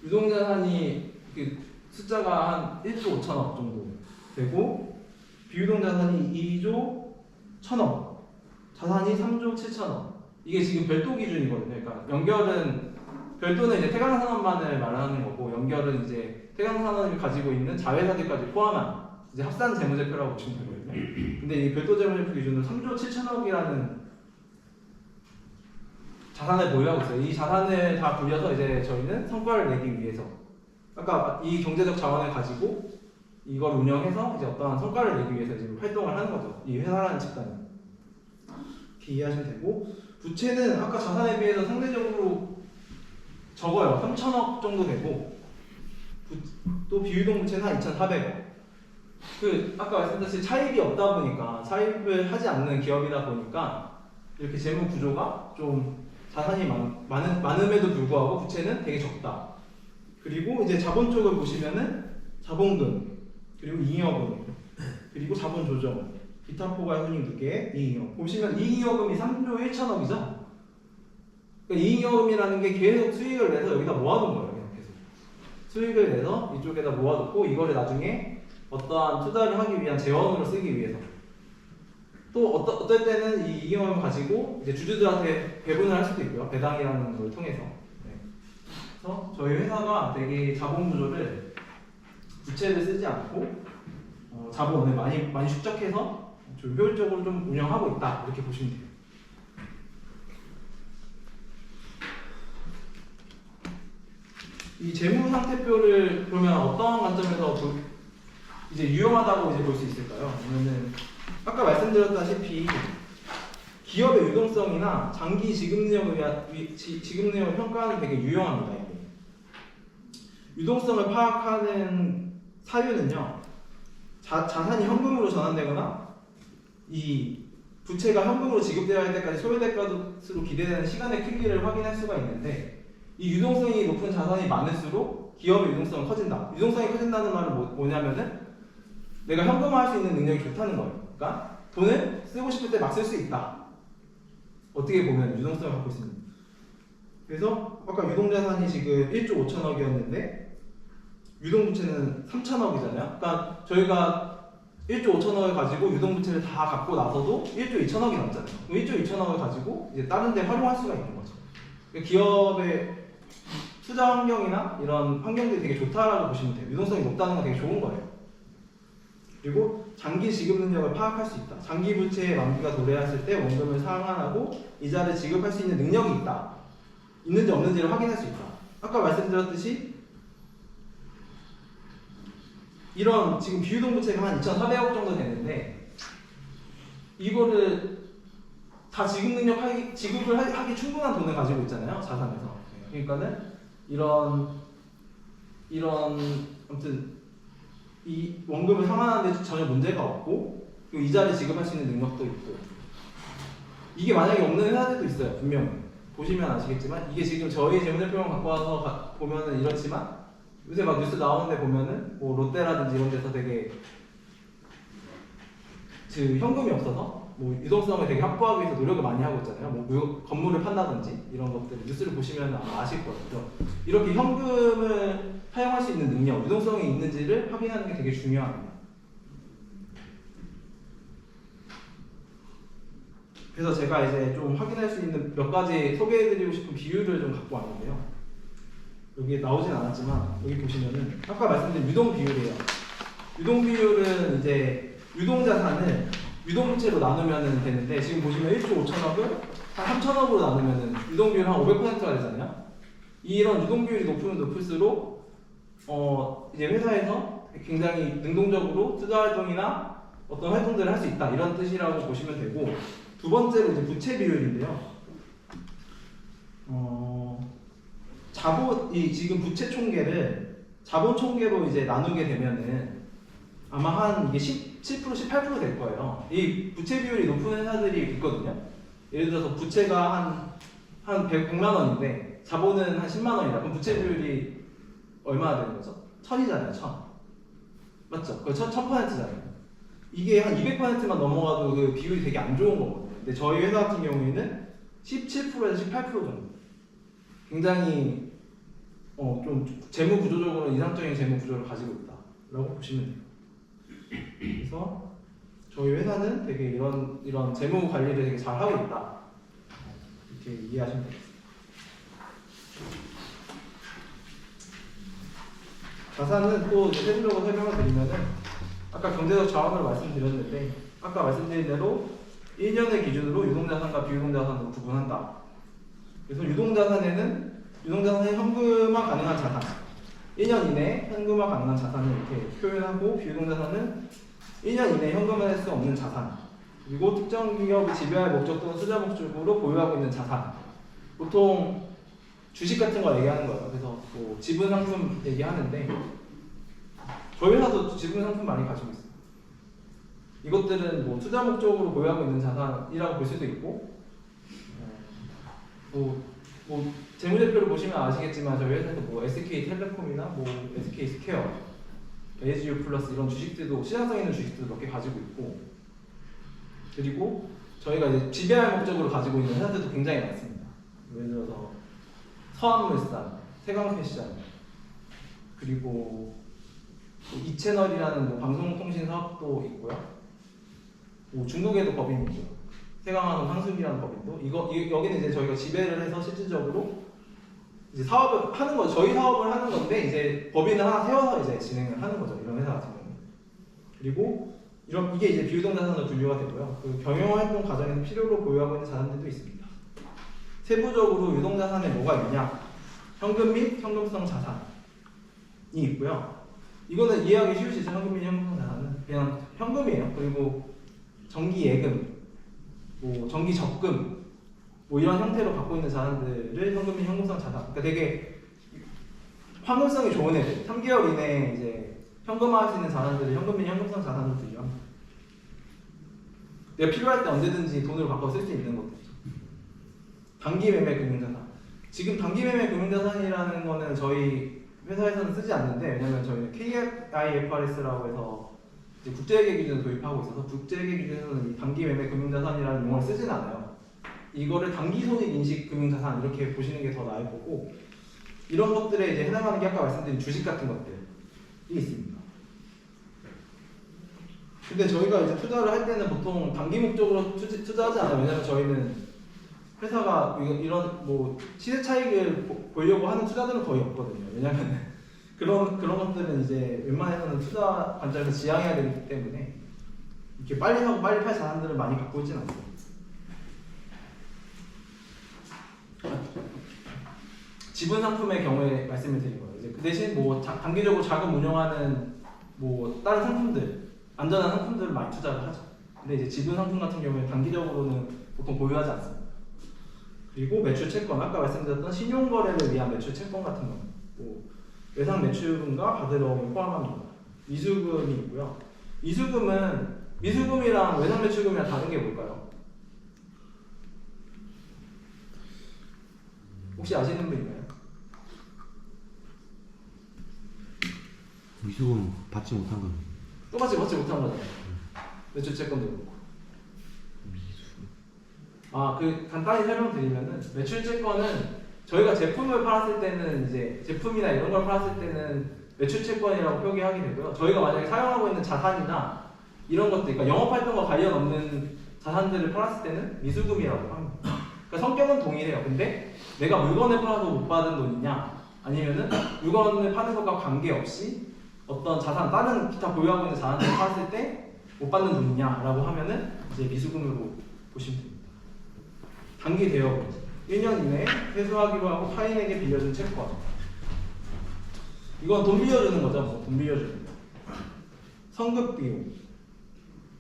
유동자산이 그 숫자가 한 1조 5천억 정도 되고, 비유동자산이 2조 1천억, 자산이 3조 7천억. 이게 지금 별도 기준이거든요. 그러니까 연결은, 별도는 이제 태강산업만을 말하는 거고, 연결은 이제 태강산업이 가지고 있는 자회사들까지 포함한 이제 합산 재무제표라고 보시면 되거든요. 근데 이 별도 재무제표 기준으로 3조 7천억이라는 자산을 보유하고 있어요. 이 자산을 다 굴려서 이제 저희는 성과를 내기 위해서, 아까 이 경제적 자원을 가지고 이걸 운영해서 이제 어떠한 성과를 내기 위해서 지금 활동을 하는 거죠. 이 회사라는 집단이. 이렇게 이해하시면 되고, 부채는 아까 자산에 비해서 상대적으로 적어요. 3천억 정도 되고, 또 비유동 부채는 한 2,400억. 그 아까 말씀드렸듯이 차입이 없다 보니까, 차입을 하지 않는 기업이다 보니까 이렇게 재무 구조가 좀 자산이 많음에도 불구하고 부채는 되게 적다. 그리고 이제 자본 쪽을 보시면은 자본금, 그리고 잉여금, 그리고 자본 조정, 기타 포괄 손익 누계, 이잉여. 보시면 이잉여금이 3조 1천억이죠. 그러니까 이잉여금이라는 게 계속 수익을 내서 여기다 모아놓은 거예요. 그냥 계속 수익을 내서 이쪽에다 모아놓고 이거를 나중에 어떠한 투자를 하기 위한 재원으로 쓰기 위해서, 또 어떨 때는 이 이익을 가지고 이제 주주들한테 배분을 할 수도 있고요. 배당이라는 걸 통해서. 네. 그래서 저희 회사가 되게 자본 구조를 부채를 쓰지 않고 자본을 많이 축적해서 좀 효율적으로 좀 운영하고 있다 이렇게 보시면 돼요. 이 재무 상태표를 그러면 어떠한 관점에서 이제 유용하다고 이제 볼 수 있을까요? 그러면은 아까 말씀드렸다시피 기업의 유동성이나 장기 지급 내역을 평가하는 되게 유용합니다. 이게. 유동성을 파악하는 사유는요, 자산이 현금으로 전환되거나 이 부채가 현금으로 지급되어야 할 때까지 소요될 것으로 기대되는 시간의 크기를 확인할 수가 있는데, 이 유동성이 높은 자산이 많을수록 기업의 유동성은 커진다. 유동성이 커진다는 말은 뭐냐면은 내가 현금화할 수 있는 능력이 좋다는 거예요. 그러니까 돈을 쓰고 싶을 때 막 쓸 수 있다. 어떻게 보면 유동성을 갖고 있습니다. 그래서 아까 유동자산이 지금 1조 5천억이었는데 유동부채는 3천억이잖아요. 그러니까 저희가 1조 5천억을 가지고 유동부채를 다 갖고 나서도 1조 2천억이 남잖아요. 그럼 1조 2천억을 가지고 이제 다른 데 활용할 수가 있는 거죠. 그러니까 기업의 투자 환경이나 이런 환경들이 되게 좋다라고 보시면 돼요. 유동성이 높다는 건 되게 좋은 거예요. 그리고 장기 지급 능력을 파악할 수 있다. 장기 부채의 만기가 도래했을 때 원금을 상환하고 이자를 지급할 수 있는 능력이 있다. 있는지 없는지를 확인할 수 있다. 아까 말씀드렸듯이 이런 지금 비유동 부채가 한 2,400억 정도 되는데 이거를 다 지급을 하기 충분한 돈을 가지고 있잖아요. 자산에서. 그러니까는 이런 아무튼 이 원금을 상환하는 데 전혀 문제가 없고 그리고 이자를 지급할 수 있는 능력도 있고 이게 만약에 없는 회사들도 있어요. 분명히 보시면 아시겠지만 이게 지금 저희 재무제표만 갖고 와서 보면은 이렇지만 요새 막 뉴스 나오는데 보면은 뭐 롯데라든지 이런 데서 되게 그 현금이 없어서 뭐 유동성을 되게 확보하기 위해서 노력을 많이 하고 있잖아요. 뭐 건물을 판다든지 이런 것들 뉴스를 보시면 아마 아실 거예요. 이렇게 현금을 사용할 수 있는 능력, 유동성이 있는지를 확인하는 게 되게 중요합니다. 그래서 제가 이제 좀 확인할 수 있는 몇 가지 소개해드리고 싶은 비율을 좀 갖고 왔는데요. 여기 나오진 않았지만 여기 보시면은 아까 말씀드린 유동 비율이에요. 유동 비율은 이제 유동자산을 유동부채로 나누면 되는데 지금 보시면 1조 5천억을 한 3천억으로 나누면 유동비율 한 500%가 되잖아요. 이런 유동비율이 높으면 높을수록 이제 회사에서 굉장히 능동적으로 투자활동이나 어떤 활동들을 할 수 있다 이런 뜻이라고 보시면 되고 두 번째로 이제 부채 비율인데요. 이 지금 부채 총계를 자본 총계로 이제 나누게 되면은 아마 한 이게 17% 18% 될 거예요. 이 부채 비율이 높은 회사들이 있거든요. 예를 들어서 부채가 한 100만 원인데 자본은 한 10만 원이다. 그럼 부채 비율이 얼마나 되는 거죠? 1000이잖아요. 1000. 맞죠? 그거 1000%잖아요. 이게 한 200%만 넘어가도 그 비율이 되게 안 좋은 거거든요. 근데 저희 회사 같은 경우에는 17%에서 18% 정도. 굉장히 좀 재무 구조적으로 이상적인 재무 구조를 가지고 있다라고 보시면 돼요. 그래서 저희 회사는 되게 이런 재무 관리를 되게 잘 하고 있다. 이렇게 이해하시면 되겠습니다. 자산은 또 세부적으로 설명을 드리면은 아까 경제적 자원을 말씀드렸는데 아까 말씀드린 대로 1년을 기준으로 유동자산과 비유동자산으로 구분한다. 그래서 유동자산에 현금화 가능한 자산 1년 이내에 현금화 가능한 자산을 이렇게 표현하고 비유동자산은 1년 이내에 현금화할 수 없는 자산 그리고 특정 기업이 지배할 목적 또는 투자 목적으로 보유하고 있는 자산 보통 주식 같은 거 얘기하는 거예요. 그래서 뭐 지분 상품 얘기하는데 저희 회사도 지분 상품 많이 가지고 있어요. 이것들은 뭐 투자 목적으로 보유하고 있는 자산이라고 볼 수도 있고 뭐 재무제표를 보시면 아시겠지만 저희 회사에서 뭐 SK텔레콤이나 뭐 SK스퀘어, LGU 플러스 이런 주식들도 시장성 있는 주식들도 몇 개 가지고 있고 그리고 저희가 이제 지배할 목적으로 가지고 있는 회사들도 굉장히 많습니다. 예를 들어서 서한물산, 세광패션 그리고 이채널이라는 뭐 방송통신 사업도 있고요. 뭐 중국에도 법인이 있고요. 세광한우 상수기라는 법인도 여기는 이제 저희가 지배를 해서 실질적으로 이제 사업을 하는 거 저희 사업을 하는 건데 이제 법인을 하나 세워서 이제 진행을 하는 거죠. 이런 회사 같은 경우는. 그리고 이게 이제 비유동자산으로 분류가 되고요. 그 경영활동 과정에서 필요로 보유하고 있는 자산들도 있습니다. 세부적으로 유동자산에 뭐가 있냐? 현금 및 현금성 자산이 있고요. 이거는 이해하기 쉬우시죠? 현금 및 현금성 자산은 그냥 현금이에요. 그리고 정기 예금, 뭐 정기 적금, 뭐 이런 형태로 갖고 있는 자산들을 현금 및 현금성 자산. 그러니까 되게 환급성이 좋은 애들, 3개월 이내에 이제 현금화할 수 있는 자산들을 현금 및 현금성 자산으로 분류합니다. 내가 필요할 때 언제든지 돈으로 바꿔 쓸 수 있는 것들이죠. 단기 매매 금융자산. 지금 단기 매매 금융자산이라는 거는 저희 회사에서는 쓰지 않는데, 왜냐면 저희는 KIFRS라고 해서 이제 국제회계 기준을 도입하고 있어서 국제회계 기준에서는 이 단기 매매 금융자산이라는 용어를 쓰진 않아요. 이거를 단기 손익 인식 금융자산 이렇게 보시는 게 더 나을 거고, 이런 것들에 이제 해당하는 게 아까 말씀드린 주식 같은 것들이 있습니다. 근데 저희가 이제 투자를 할 때는 보통 단기 목적으로 투자하지 않아요. 왜냐면 저희는 회사가 이런 뭐 시세 차익을 보려고 하는 투자들은 거의 없거든요. 왜냐면 그런 것들은 이제 웬만해서는 투자 관점에서 지양해야 되기 때문에 이렇게 빨리 하고 빨리 팔 자산들을 많이 갖고 있지는 않습니다. 지분 상품의 경우에 말씀을 드린 거예요. 이제 그 대신 뭐 단기적으로 자금 운영하는 뭐 다른 상품들, 안전한 상품들을 많이 투자를 하죠. 근데 이제 지분 상품 같은 경우에 단기적으로는 보통 보유하지 않습니다. 그리고 매출 채권, 아까 말씀드렸던 신용 거래를 위한 매출 채권 같은 거, 뭐 외상 매출금과 받으러움을 포함합니다. 미수금이 있고요. 미수금은 미수금이랑 외상 매출금이랑 다른 게 뭘까요? 혹시 아시는 분 있나요? 미수금 받지 못한 건 똑같이 받지 못한 거잖아요. 매출 채권도 그렇고. 그 간단히 설명드리면은 매출 채권은 저희가 제품을 팔았을 때는 이제 제품이나 이런 걸 팔았을 때는 매출 채권이라고 표기하게 되고요. 저희가 만약에 사용하고 있는 자산이나 이런 것들, 그러니까 영업 활동과 관련 없는 자산들을 팔았을 때는 미수금이라고 합니다. 그러니까 성격은 동일해요. 근데 내가 물건을 팔아서 못 받은 돈이냐, 아니면은 물건을 파는 것과 관계없이 어떤 자산, 다른 기타 보유하고 있는 자산을 팔았을 때 못 받는 돈이냐라고 하면은 이제 미수금으로 보시면 됩니다. 단기 대여금 1년 이내에 회수하기로 하고 타인에게 빌려준 채권. 이건 돈 빌려주는 거죠. 뭐 돈 빌려주는 거. 성급 비용.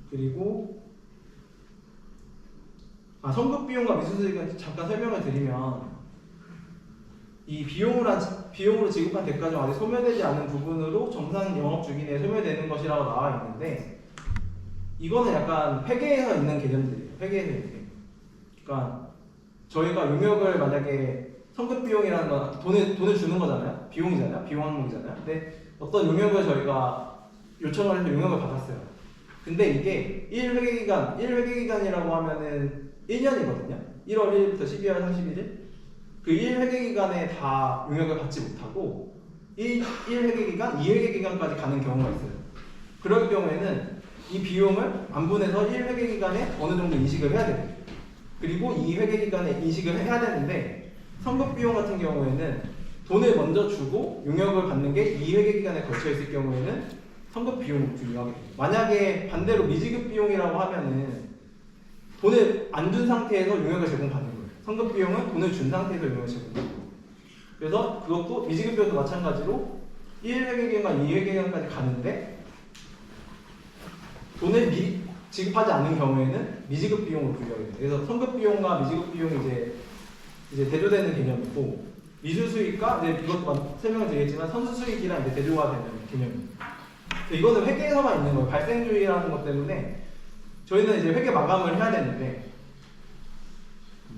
그리고 성급 비용과 미수수익은 잠깐 설명을 드리면, 이 비용으로 지급한 대가 중 아직 소멸되지 않은 부분으로 정상 영업 주기 내에 소멸되는 것이라고 나와 있는데, 이거는 약간 회계에서 있는 개념들이에요. 회계에서 있는 개념. 그러니까 저희가 용역을 만약에 성급 비용이라는 건 돈을 주는 거잖아요. 비용이잖아요. 비용 항목이잖아요. 근데 어떤 용역을 저희가 요청을 해서 용역을 받았어요. 근데 이게 1회계기간이라고 하면은 1년이거든요. 1월 1일부터 12월 31일. 그 1회계기간에 다 용역을 받지 못하고 1회계기간, 2회계기간까지 가는 경우가 있어요. 그럴 경우에는 이 비용을 안분해서 1회계기간에 어느 정도 인식을 해야 돼요. 그리고 2회계기간에 인식을 해야 되는데, 성급 비용 같은 경우에는 돈을 먼저 주고 용역을 받는 게 2회계기간에 걸쳐 있을 경우에는 성급 비용을 부여하게 돼요. 만약에 반대로 미지급 비용이라고 하면은 돈을 안 준 상태에서 용역을 제공받는 거예요. 성급 비용은 돈을 준 상태에서 용역을 제공받는 거예요. 그래서 그것도 미지급 비용도 마찬가지로 1회계기간, 2회계기간까지 가는데 돈을 미리 지급하지 않는 경우에는 미지급 비용으로 분류하게 돼요. 그래서 성급 비용과 미지급 비용이 이제 대조되는 개념이고, 미수 수익과 이것도 설명을 드리겠지만 선수 수익이랑 이제 대조가 되는 개념입니다. 이거는 회계에서만 있는 거예요. 발생주의라는 것 때문에 저희는 이제 회계 마감을 해야 되는데,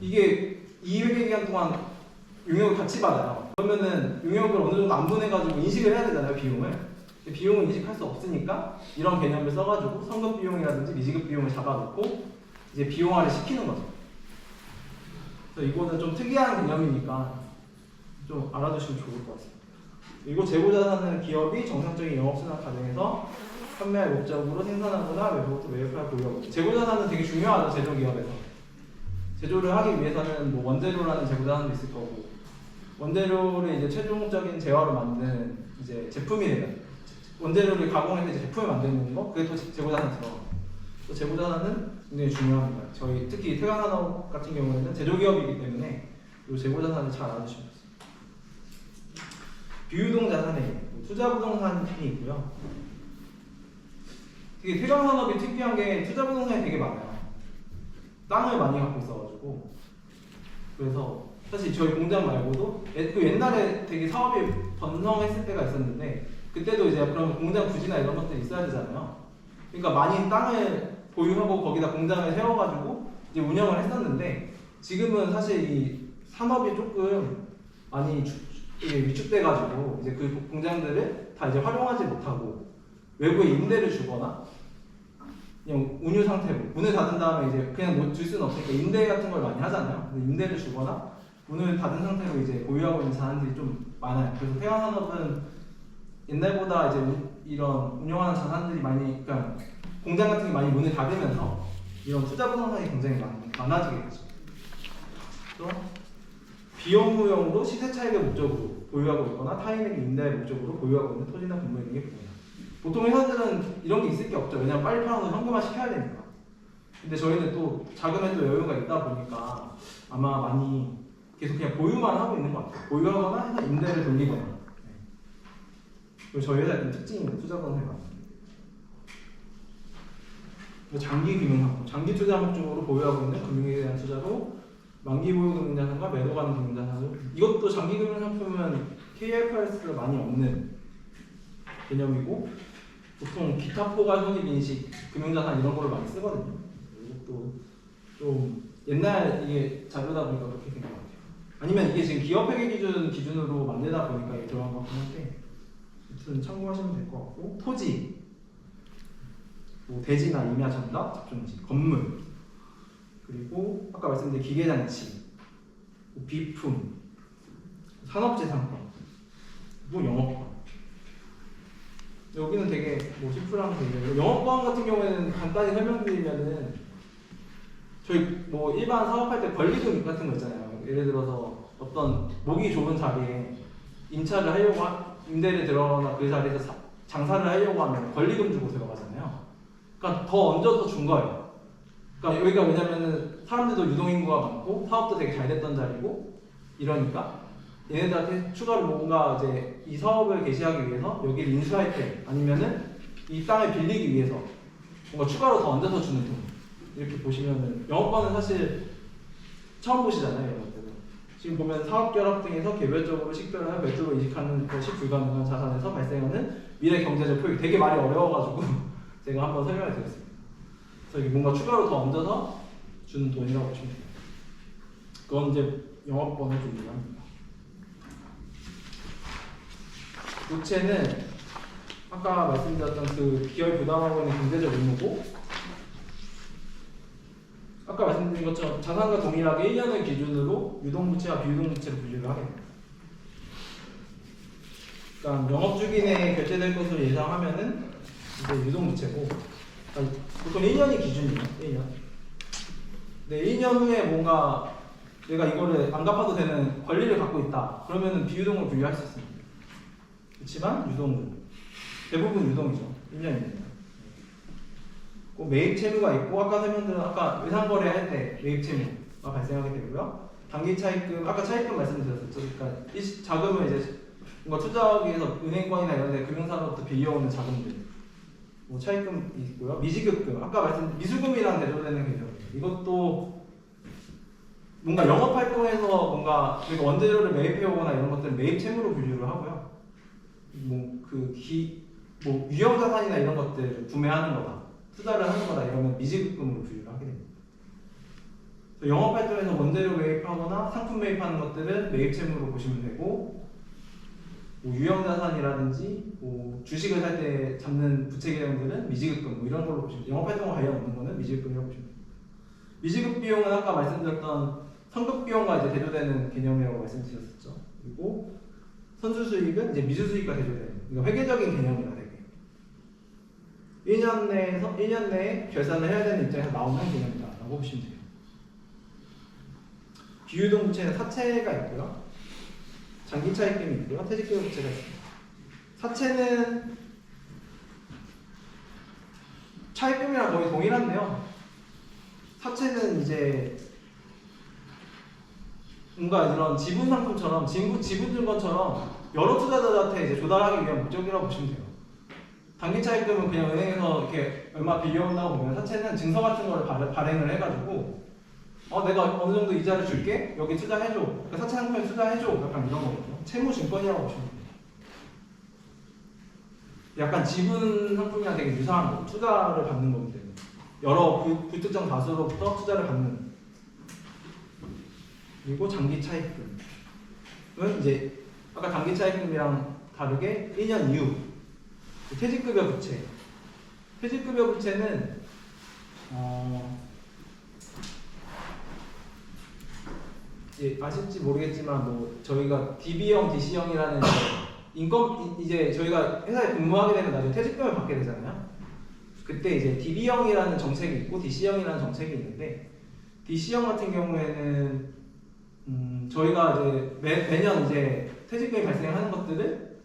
이게 2회계 기간 동안 용역을 같이 받아요. 그러면은 용역을 어느 정도 안분해가지고 인식을 해야 되잖아요, 비용을. 비용을 인식할 수 없으니까 이런 개념을 써가지고 성급 비용이라든지 미지급 비용을 잡아놓고 이제 비용화를 시키는 거죠. 그래서 이거는 좀 특이한 개념이니까 좀 알아두시면 좋을 것 같습니다. 그리고 재고자산은 기업이 정상적인 영업순환 과정에서 판매할 목적으로 생산하거나 외부로부터 매입할 보유하고, 재고자산은 되게 중요하죠. 제조기업에서 제조를 하기 위해서는 뭐 원재료라는 재고자산도 있을 거고, 원재료를 이제 최종적인 재화로 만드는 이제 제품이 되는, 원재료를 가공해서 이제 제품을 만드는 거, 그게 또 재고자산에 들어가고, 또 재고자산은 굉장히 중요합니다. 저희 특히 태광산업 같은 경우에는 제조기업이기 때문에 이 재고자산을 잘 알아주시면 좋습니다. 비유동 자산에 투자부동산이 있고요. 되게 태광산업이 특이한 게 투자부동산이 되게 많아요. 땅을 많이 갖고 있어가지고, 그래서 사실 저희 공장 말고도 그 옛날에 되게 사업이 번성했을 때가 있었는데, 그때도 이제 그럼 공장 부지나 이런 것들이 있어야 되잖아요. 그러니까 많이 땅을 보유하고 거기다 공장을 세워가지고 이제 운영을 했었는데, 지금은 사실 이 산업이 조금 많이 이게 위축돼가지고 이제 그 공장들을 다 이제 활용하지 못하고 외부에 임대를 주거나 그냥 운유 상태로 문을 닫은 다음에 이제 그냥 둘 수는 없으니까 임대 같은 걸 많이 하잖아요. 근데 임대를 주거나 문을 닫은 상태로 이제 보유하고 있는 자산들이 좀 많아요. 그래서 태광산업은 옛날보다 이제 이런 운영하는 자산들이 많이, 그러니까 공장 같은 게 많이 문을 닫으면서 이런 투자 부동산이 굉장히 많아지게 되죠. 또 비업무용으로 시세 차익의 목적으로 보유하고 있거나 타인에게 임대의 목적으로 보유하고 있는 토지나 건물 등의 부분. 보통 회사들은 이런 게 있을 게 없죠. 왜냐면 빨리 팔아서 현금화 시켜야 되니까. 근데 저희는 또 자금에도 여유가 있다 보니까 아마 많이 계속 그냥 보유만 하고 있는 것 같아요. 보유하거나 해서 임대를 돌리거나. 네. 그리고 저희 회사의 특징이 투자부동산이 많습니다. 장기 금융상품, 장기 투자 목적으로 보유하고 있는 금융에 대한 투자로 만기 보유 금융자산과 매도 가능 금융자산으로, 이것도 장기 금융상품은 KIFRS가 많이 없는 개념이고 보통 기타 포괄 손익 인식 금융자산 이런 거를 많이 쓰거든요. 이것도 좀 옛날 이게 자료다 보니까 그렇게 된 것 같아요. 아니면 이게 지금 기업회계 기준으로 만들다 보니까 이게 들어간 것 같긴 한데 아무튼 참고하시면 될 것 같고, 토지, 뭐 대지나 임야 전답, 접종지, 건물, 그리고 아까 말씀드린 기계장치, 비품, 산업재산권, 뭐 영업권. 여기는 되게 뭐 심플한 게, 영업권 같은 경우에는 간단히 설명드리면은 저희 뭐 일반 사업할 때 권리금 같은 거 있잖아요. 예를 들어서 어떤 목이 좋은 자리에 임차를 하려고 임대를 들어가거나 그 자리에서 장사를 하려고 하면 권리금 주고 들어가잖아요. 그러니까 더 얹어서 준 거예요. 그러니까 여기가 왜냐면은 사람들도 유동인구가 많고 사업도 되게 잘 됐던 자리고 이러니까 얘네들한테 추가로 뭔가 이제 이 사업을 개시하기 위해서 여기를 인수할 때 아니면은 이 땅을 빌리기 위해서 뭔가 추가로 더 얹어서 주는 돈, 이렇게 보시면은 영업권은 사실 처음 보시잖아요. 이런 것들은 지금 보면 사업결합 등에서 개별적으로 식별하여 별도로 인식하는 것이 불가능한 자산에서 발생하는 미래 경제적 효익, 되게 말이 어려워가지고 제가 한번 설명을 드렸습니다. 그래서 이게 뭔가 추가로 더 얹어서 주는 돈이라고 보시면 돼요. 그건 이제 영업권을 준비를 합니다. 부채는 아까 말씀드렸던 그 기업이 부담하고 있는 경제적 의무고, 아까 말씀드린 것처럼 자산과 동일하게 1년을 기준으로 유동부채와 비유동부채로 분류를 하게 됩니다. 그러니까 영업주기 내에 결제될 것으로 예상하면은 이제 유동부채고, 그러니까 보통 1년이 기준이에요. 1년. 근데 1년 후에 뭔가 내가 이거를 안 갚아도 되는 권리를 갖고 있다. 그러면은 비유동을 분류할 수 있습니다. 그렇지만 유동은 대부분 유동이죠. 1년입니다. 꼭 매입 채무가 있고, 아까 설명드린 아까 외상거래 할 때 매입 채무가 발생하게 되고요. 단기 차입금, 아까 차입금 말씀드렸었죠. 그러니까 이 자금을 이제 뭔가 투자하기 위해서 은행권이나 이런 데 금융사로부터 빌려오는 자금들, 뭐 차입금이 있고요. 미지급금, 아까 말씀드린 미수금이랑 대조되는 개념이에요. 이것도 뭔가 영업활동에서 뭔가 저희가 원재료를 매입해오거나 이런 것들은 매입 채무로 분류를 하고요. 뭐 유형자산이나 이런 것들 구매하는 거다, 투자를 하는 거다 이러면 미지급금으로 분류를 하게 됩니다. 영업활동에서 원재료 매입하거나 상품 매입하는 것들은 매입 채무로 보시면 되고, 뭐 유형자산이라든지 뭐 주식을 살 때 잡는 부채 개념들은 미지급금 뭐 이런 걸로 보시면 돼요. 영업활동과 관련 없는 거는 미지급금이라고 보시면 돼요. 미지급 비용은 아까 말씀드렸던 선급 비용과 이제 대조되는 개념이라고 말씀드렸었죠. 그리고 선수 수익은 이제 미수 수익과 대조되는, 그러니까 회계적인 개념이라 되게 1년 내에 결산을 해야 되는 입장에서 나오는 개념이다라고 보시면 돼요. 비유동 부채는 사채가 있고요, 장기 차입금이 있고요, 퇴직금 부채가 있습니다. 사채는 차입금이랑 거의 동일한데요. 사채는 이제 뭔가 이런 지분 상품처럼 지분증권처럼 여러 투자자들한테 이제 조달하기 위한 목적이라고 보시면 돼요. 단기 차입금은 그냥 은행에서 이렇게 얼마 빌려온다고 보면, 사채는 증서 같은 거를 발행을 해가지고 내가 어느 정도 이자를 줄게, 여기 투자해줘, 그러니까 사채 상품에 투자해줘, 약간 이런 거거든요. 채무증권이라고 보시면 돼요. 약간 지분 상품이랑 되게 유사한 거, 투자를 받는 거기 때문에 여러 불특정 다수로부터 투자를 받는. 그리고 장기 차입금은 이제 아까 단기 차입금이랑 다르게 1년 이후 퇴직급여 부채. 퇴직급여 부채는 예, 아실지 모르겠지만 뭐 저희가 DB형, DC형이라는 인건 이제 저희가 회사에 근무하게 되면 나중에 퇴직금을 받게 되잖아요. 그때 이제 DB형이라는 정책이 있고 DC형이라는 정책이 있는데 DC형 같은 경우에는 저희가 이제 매년 이제 퇴직금이 발생하는 것들을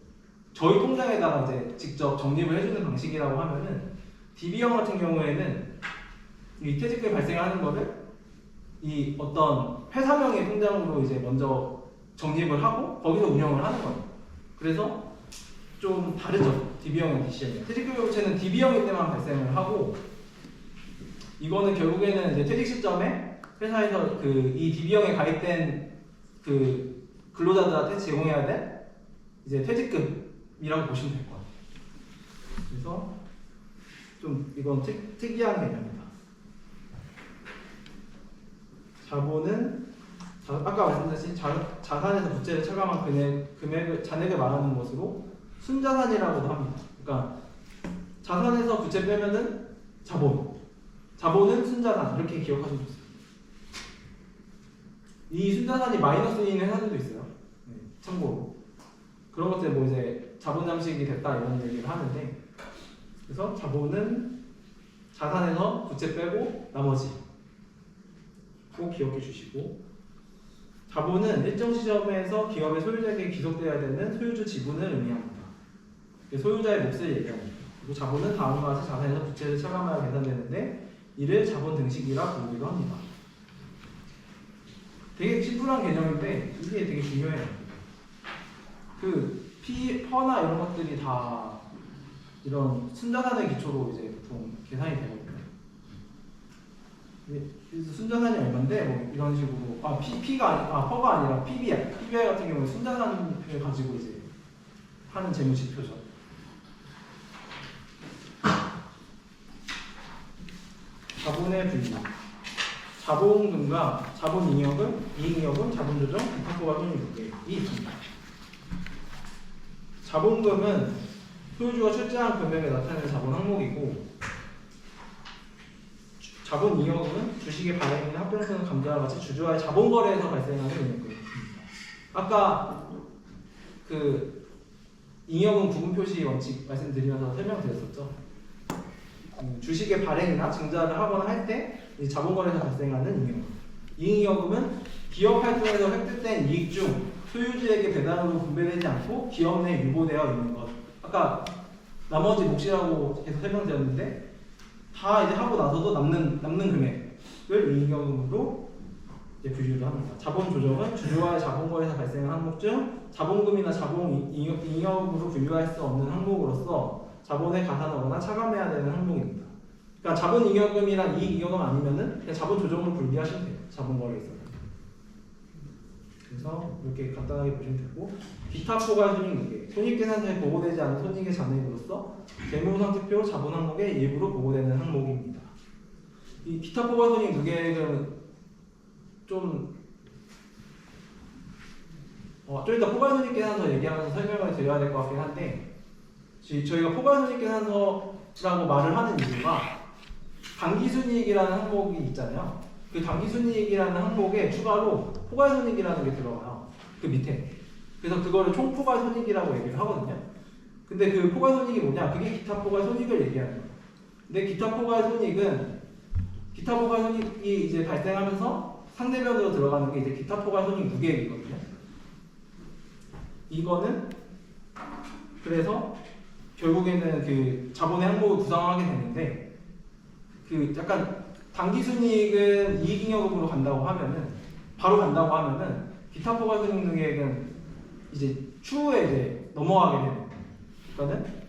저희 통장에다가 이제 직접 적립을 해주는 방식이라고 하면은 DB형 같은 경우에는 이 퇴직금이 발생하는 거를 이 어떤 회사명의 통장으로 이제 먼저 적립을 하고 거기서 운영을 하는 거예요. 그래서 좀 다르죠. DB형과 DC형. 퇴직급여 부채는 DB형일 때만 발생을 하고 이거는 결국에는 이제 퇴직 시점에 회사에서 그 이 DB형에 가입된 그 근로자들한테 제공해야 될 이제 퇴직금이라고 보시면 될 것 같아요. 그래서 좀 이건 특이한 개념이다. 자본은 아까 말씀드린 자산에서 부채를 차감한 잔액을 말하는 것으로 순자산이라고도 합니다. 그러니까 자산에서 부채 빼면은 자본은 순자산 이렇게 기억하시면 좋습니다. 이 순자산이 마이너스인 회사들도 있어요. 네, 참고로 그런 것들 뭐 이제 자본 잠식이 됐다 이런 얘기를 하는데 그래서 자본은 자산에서 부채 빼고 나머지 꼭 기억해 주시고 자본은 일정 시점에서 기업의 소유자에게 귀속되어야 되는 소유주 지분을 의미합니다. 소유자의 몫을 얘기합니다. 그리고 자본은 다음과 같이 자산에서 부채를 차감하여 계산되는데 이를 자본 등식이라 부르기도 합니다. 되게 심플한 개념인데 이게 되게 중요해요. 그 퍼나 이런 것들이 다 이런 순자산의 기초로 이제 보통 계산이 되거든요. 그래서 순자산이 얼마인데 뭐 이런 식으로 퍼가 아니라 PBI 같은 경우에 순자산을 가지고 이제 하는 재무 지표죠. 자본의 분류. 자본금과 자본잉여금, 이익잉여금, 자본조정, 비탁보가 손익 이 있습니다. 자본금은 소유주가 출자한 금액에 나타내는 자본 항목이고 자본잉여금은 주식의 발행이나 합병성 감자와 같이 주주와의 자본거래에서 발생하는 ing여금입니다. 아까 그 잉여금 구분표시 원칙 말씀드리면서 설명드렸었죠. 주식의 발행이나 증자를 하거나 할 때 자본거래에서 발생하는 잉여금. 이익잉여금은 기업 활동에서 획득된 이익 중 소유주에게 배당으로 분배되지 않고 기업 내에 유보되어 있는 것. 아까 나머지 몫이라고 계속 설명드렸는데 다 이제 하고 나서도 남는 금액을 이익잉여금으로 이제 분류를 합니다. 자본 조정은 주주와의 자본거래에서 발생한 항목 중 자본금이나 자본잉여금으로 분류할 수 없는 항목으로서 자본의 가산하거나 차감해야 되는 항목입니다. 그러니까 자본잉여금이랑 이익잉여금 아니면은 그냥 자본 조정으로 분류하시면 돼요. 자본거래에 있어서. 그래서 이렇게 간단하게 보시면 되고 기타 포괄 손익 누계 손익계산서에 보고되지 않은 손익의 잔액으로서 재무상태표 자본 항목의 일부로 보고되는 항목입니다. 이 기타 포괄 손익 누계는 좀 이따 포괄 손익계산서 얘기하면서 설명을 드려야 될 것 같긴 한데 저희가 포괄 손익계산서라고 말을 하는 이유가 당기순이익이라는 항목이 있잖아요. 그 당기순이익이라는 항목에 추가로 포괄손익이라는 게 들어가요. 그 밑에. 그래서 그거를 총포괄손익이라고 얘기를 하거든요. 근데 그 포괄손익이 뭐냐? 그게 기타 포괄손익을 얘기하는 거예요. 근데 기타 포괄손익이 이제 발생하면서 상대면으로 들어가는 게 이제 기타 포괄손익 무계획이거든요. 이거는 그래서 결국에는 그 자본의 항목을 구성하게 되는데 그 약간 당기순이익은 이익잉여금으로 바로 간다고 하면은 기타 포괄손익 계획은 이제 추후에 이제 넘어가게 되는 거예요. 그러니까는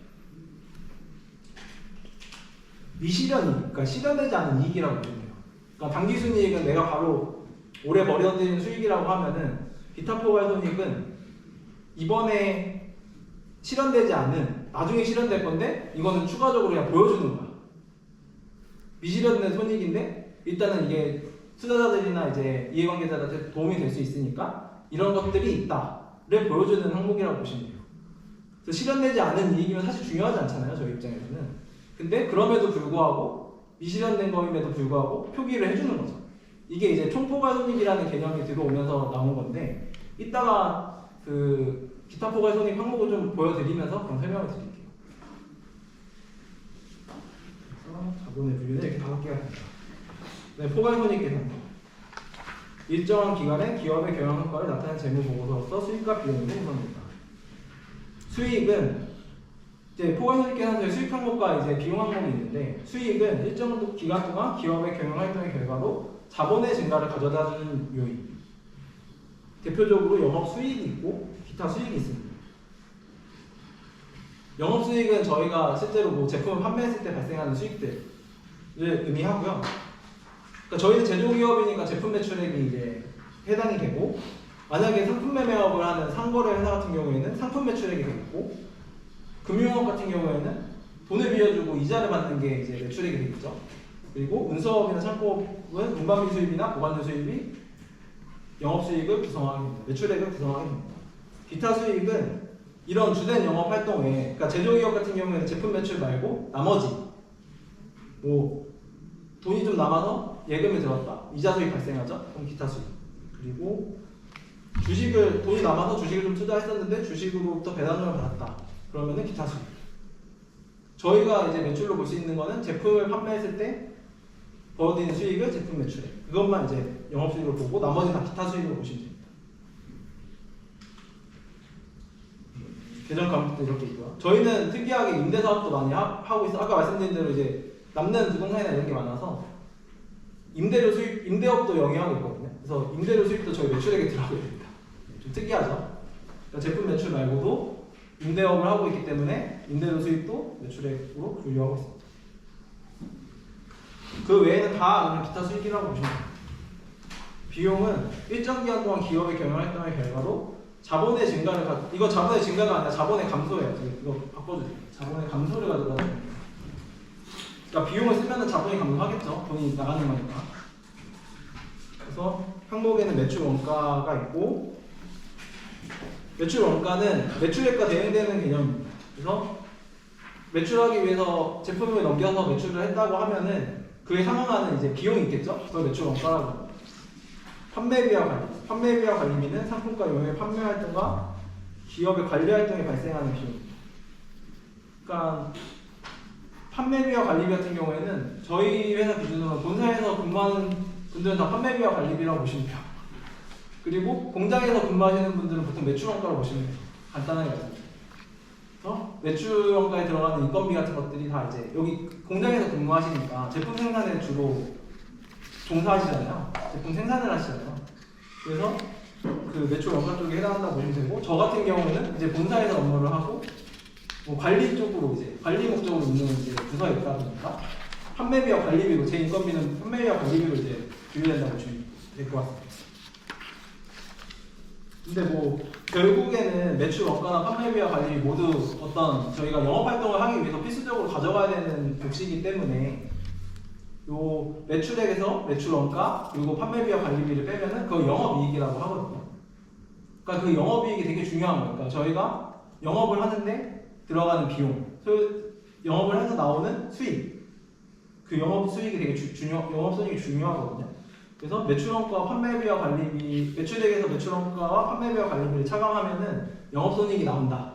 미실현이익, 그러니까 실현되지 않은 이익이라고 보면 돼요. 그러니까 당기순이익은 내가 바로 올해 벌어들이는 수익이라고 하면은 기타 포괄손익은 이번에 실현되지 않은 나중에 실현될 건데 이거는 추가적으로 그냥 보여주는 거야. 미실현된 손익인데 일단은 이게 투자자들이나 이제 이해관계자들한테 도움이 될 수 있으니까 이런 것들이 있다. 보여주는 항목이라고 보시면 돼요. 그래서 실현되지 않은 이익이면 사실 중요하지 않잖아요, 저희 입장에서는. 근데 그럼에도 불구하고 미실현된 거임에도 불구하고 표기를 해주는 거죠. 이게 이제 총포괄 손익이라는 개념이 들어오면서 나온 건데 이따가 그 기타 포괄 손익 항목을 좀 보여드리면서 그럼 설명을 드릴게요. 그래서 자본의 분류는 이렇게 5개가 됩니다. 네, 포괄 손익 계산서. 일정한 기간에 기업의 경영 성과를 나타낸 재무 보고서로서 수익과 비용으로 구성됩니다. 수익은 이제 포괄 손익 계산서에 수익 항목과 이제 비용 항목이 있는데 수익은 일정 기간 동안 기업의 경영 활동의 결과로 자본의 증가를 가져다주는 요인. 대표적으로 영업 수익이 있고 기타 수익이 있습니다. 영업 수익은 저희가 실제로 뭐 제품을 판매했을 때 발생하는 수익들을 의미하고요. 그러니까 저희는 제조기업이니까 제품 매출액이 이제 해당이 되고 만약에 상품 매매업을 하는 상거래 회사 같은 경우에는 상품 매출액이 되겠고 금융업 같은 경우에는 돈을 빌려주고 이자를 받는 게 이제 매출액이 되겠죠. 그리고 운수업이나 창고업은 운반비 수입이나 보관료 수입이 영업수익을 구성하게 됩니다. 매출액을 구성하게 됩니다. 기타 수익은 이런 주된 영업 활동 외에, 그러니까 제조기업 같은 경우에는 제품 매출 말고 나머지 뭐 돈이 좀 남아서 예금이 들어왔다, 이자 수익 발생하죠. 그럼 기타 수익. 그리고 돈이 남아서 주식을 좀 투자했었는데 주식으로부터 배당금을 받았다. 그러면은 기타 수익. 저희가 이제 매출로 볼 수 있는 거는 제품을 판매했을 때 벌어들이는 수익을 제품 매출액. 그것만 이제 영업수익으로 보고 나머지는 다 기타 수익으로 보시면 됩니다. 계정 감독도 이렇게 있고요. 저희는 특이하게 임대사업도 많이 하고 있어요. 아까 말씀드린 대로 이제 남는 부동산이나 이런 게 많아서 임대료 수익, 임대업도 영위하고 있거든요. 그래서 임대료 수익도 저희 매출액에 들어가게 됩니다. 좀 특이하죠? 그러니까 제품 매출 말고도 임대업을 하고 있기 때문에 임대료 수익도 매출액으로 분류하고 있습니다. 그 외에는 다 그냥 기타 수익이라고 보시면 됩니다. 비용은 일정 기간 동안 기업의 경영 활동의 결과로 자본의 증가를 이거 자본의 증가가 아니라 자본의 감소예요. 이거 바꿔주세요. 자본의 감소를 가져다는 겁니다. 그러니까 비용을 쓰면은 자본이 감소하겠죠. 돈이 나가는 거니까. 그래서 항목에는 매출 원가가 있고 매출 원가는 매출액과 대응되는 개념입니다. 그래서 매출하기 위해서 제품을 넘겨서 매출을 했다고 하면은 그에 상응하는 이제 비용이 있겠죠. 그걸 매출 원가라고 합니다. 판매비와 관리. 판매비와 관리비는 상품과 용역의 판매 활동과 기업의 관리 활동에 발생하는 비용입니다. 그러니까 판매비와 관리비 같은 경우에는 저희 회사 기준으로 본사에서 근무하는 분들은 다 판매비와 관리비라고 보시면 돼요. 그리고 공장에서 근무하시는 분들은 보통 매출 원가로 보시면 돼요. 간단하게 말씀드릴게요. 그래서 매출 원가에 들어가는 인건비 같은 것들이 다 이제 여기 공장에서 근무하시니까 제품 생산에 주로 종사하시잖아요. 제품 생산을 하시잖아요. 그래서 그 매출 원가 쪽에 해당한다고 보시면 되고 저 같은 경우는 이제 본사에서 업무를 하고 뭐 관리 쪽으로 이제 관리 목적으로 있는 이제 부서에 있다 보니까 판매비와 관리비로 제 인건비는 판매비와 관리비로 이제 분류된다고 보시면 될 것 같습니다. 근데 뭐 결국에는 매출 원가나 판매비와 관리비 모두 어떤 저희가 영업 활동을 하기 위해서 필수적으로 가져가야 되는 복식이기 때문에 요 매출액에서 매출 원가 그리고 판매비와 관리비를 빼면은 그걸 영업이익이라고 하거든요. 그러니까 그 영업이익이 되게 중요한 거예요. 그러니까 저희가 영업을 하는데 들어가는 비용, 영업을 해서 나오는 수익, 그 영업 수익이 되게 영업 수익이 중요하거든요. 그래서 매출원가와 판매비와 관리비, 매출액에서 매출원가와 판매비와 관리비를 차감하면은 영업손익이 나온다.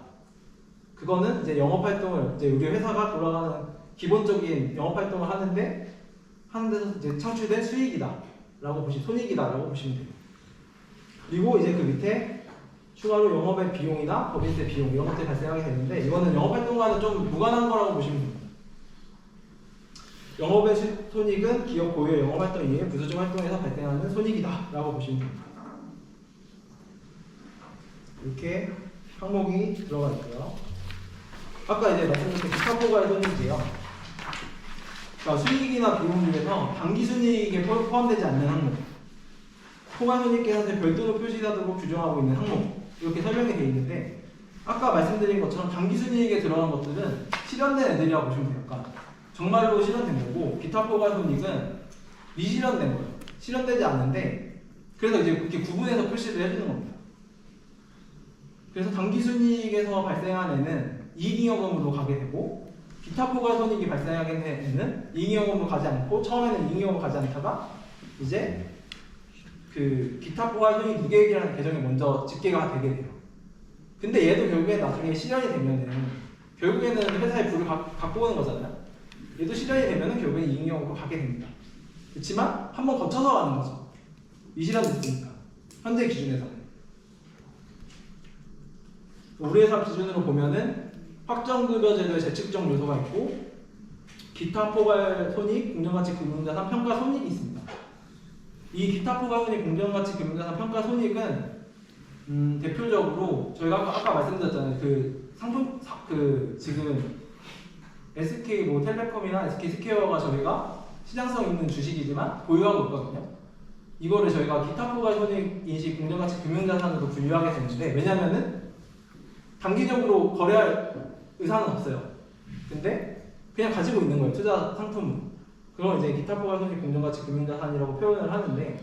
그거는 이제 영업활동을 이제 우리 회사가 돌아가는 기본적인 영업활동을 하는 데서 이제 창출된 수익이다라고 손익이다라고 보시면 돼요. 그리고 이제 그 밑에 추가로 영업의 비용이나 법인세 비용 이런 것들이 발생하게 되는데 이거는 영업활동과는 좀 무관한 거라고 보시면 됩니다. 영업의 손익은 기업 고유의 영업활동 이외에 부수적 활동에서 발생하는 손익이다 라고 보시면 됩니다. 이렇게 항목이 들어가 있고요. 아까 이제 말씀드린 기타 포괄 손익이에요. 그러니까 수익이나 비용 중에서 당기순이익에 포함되지 않는 항목, 포괄손익 계산서에 별도로 표시하도록 규정하고 있는 항목 이렇게 설명이 되어 있는데 아까 말씀드린 것처럼 당기순이익에 들어간 것들은 실현된 애들이라고 보시면 돼요. 그러니까 정말로 실현된 거고 기타 포괄손익은 미실현된 거예요. 실현되지 않는데 그래서 이제 그렇게 구분해서 표시를 해주는 겁니다. 그래서 당기순이익에서 발생한 애는 이익잉여금으로 가게 되고 기타 포괄손익이 발생하게 된 애는 이익잉여금으로 가지 않고 처음에는 이익잉여금으로 가지 않다가 이제 그 기타 포괄손익 무계획이라는 계정이 먼저 집계가 되게 돼요. 근데 얘도 결국에 나중에 실현이 되면은 결국에는 회사의 부를 갖고 오는 거잖아요. 얘도 실현이 되면은 결국에 이익잉여금으로 가게 됩니다. 그렇지만 한번 거쳐서 가는 거죠. 이 실현됐으니까 현재 기준에서는. 우리 회사 기준으로 보면은 확정급여제도의 재측정 요소가 있고 기타 포괄 손익, 공정가치 금융자산 평가 손익이 있습니다. 이 기타 포괄 손익, 공정가치 금융자산 평가 손익은 대표적으로 저희가 아까 말씀드렸잖아요. 그 상품 지금 SK 뭐 텔레콤이나 SK 스퀘어가 저희가 시장성 있는 주식이지만 보유하고 있거든요. 이거를 저희가 기타 포괄 손익 인식 공정가치 금융자산으로 분류하게 되는데 왜냐면은 단기적으로 거래할 의사는 없어요. 근데 그냥 가지고 있는 거예요. 투자 상품은. 그럼 이제 기타 포괄 손익 공정가치 금융자산이라고 표현을 하는데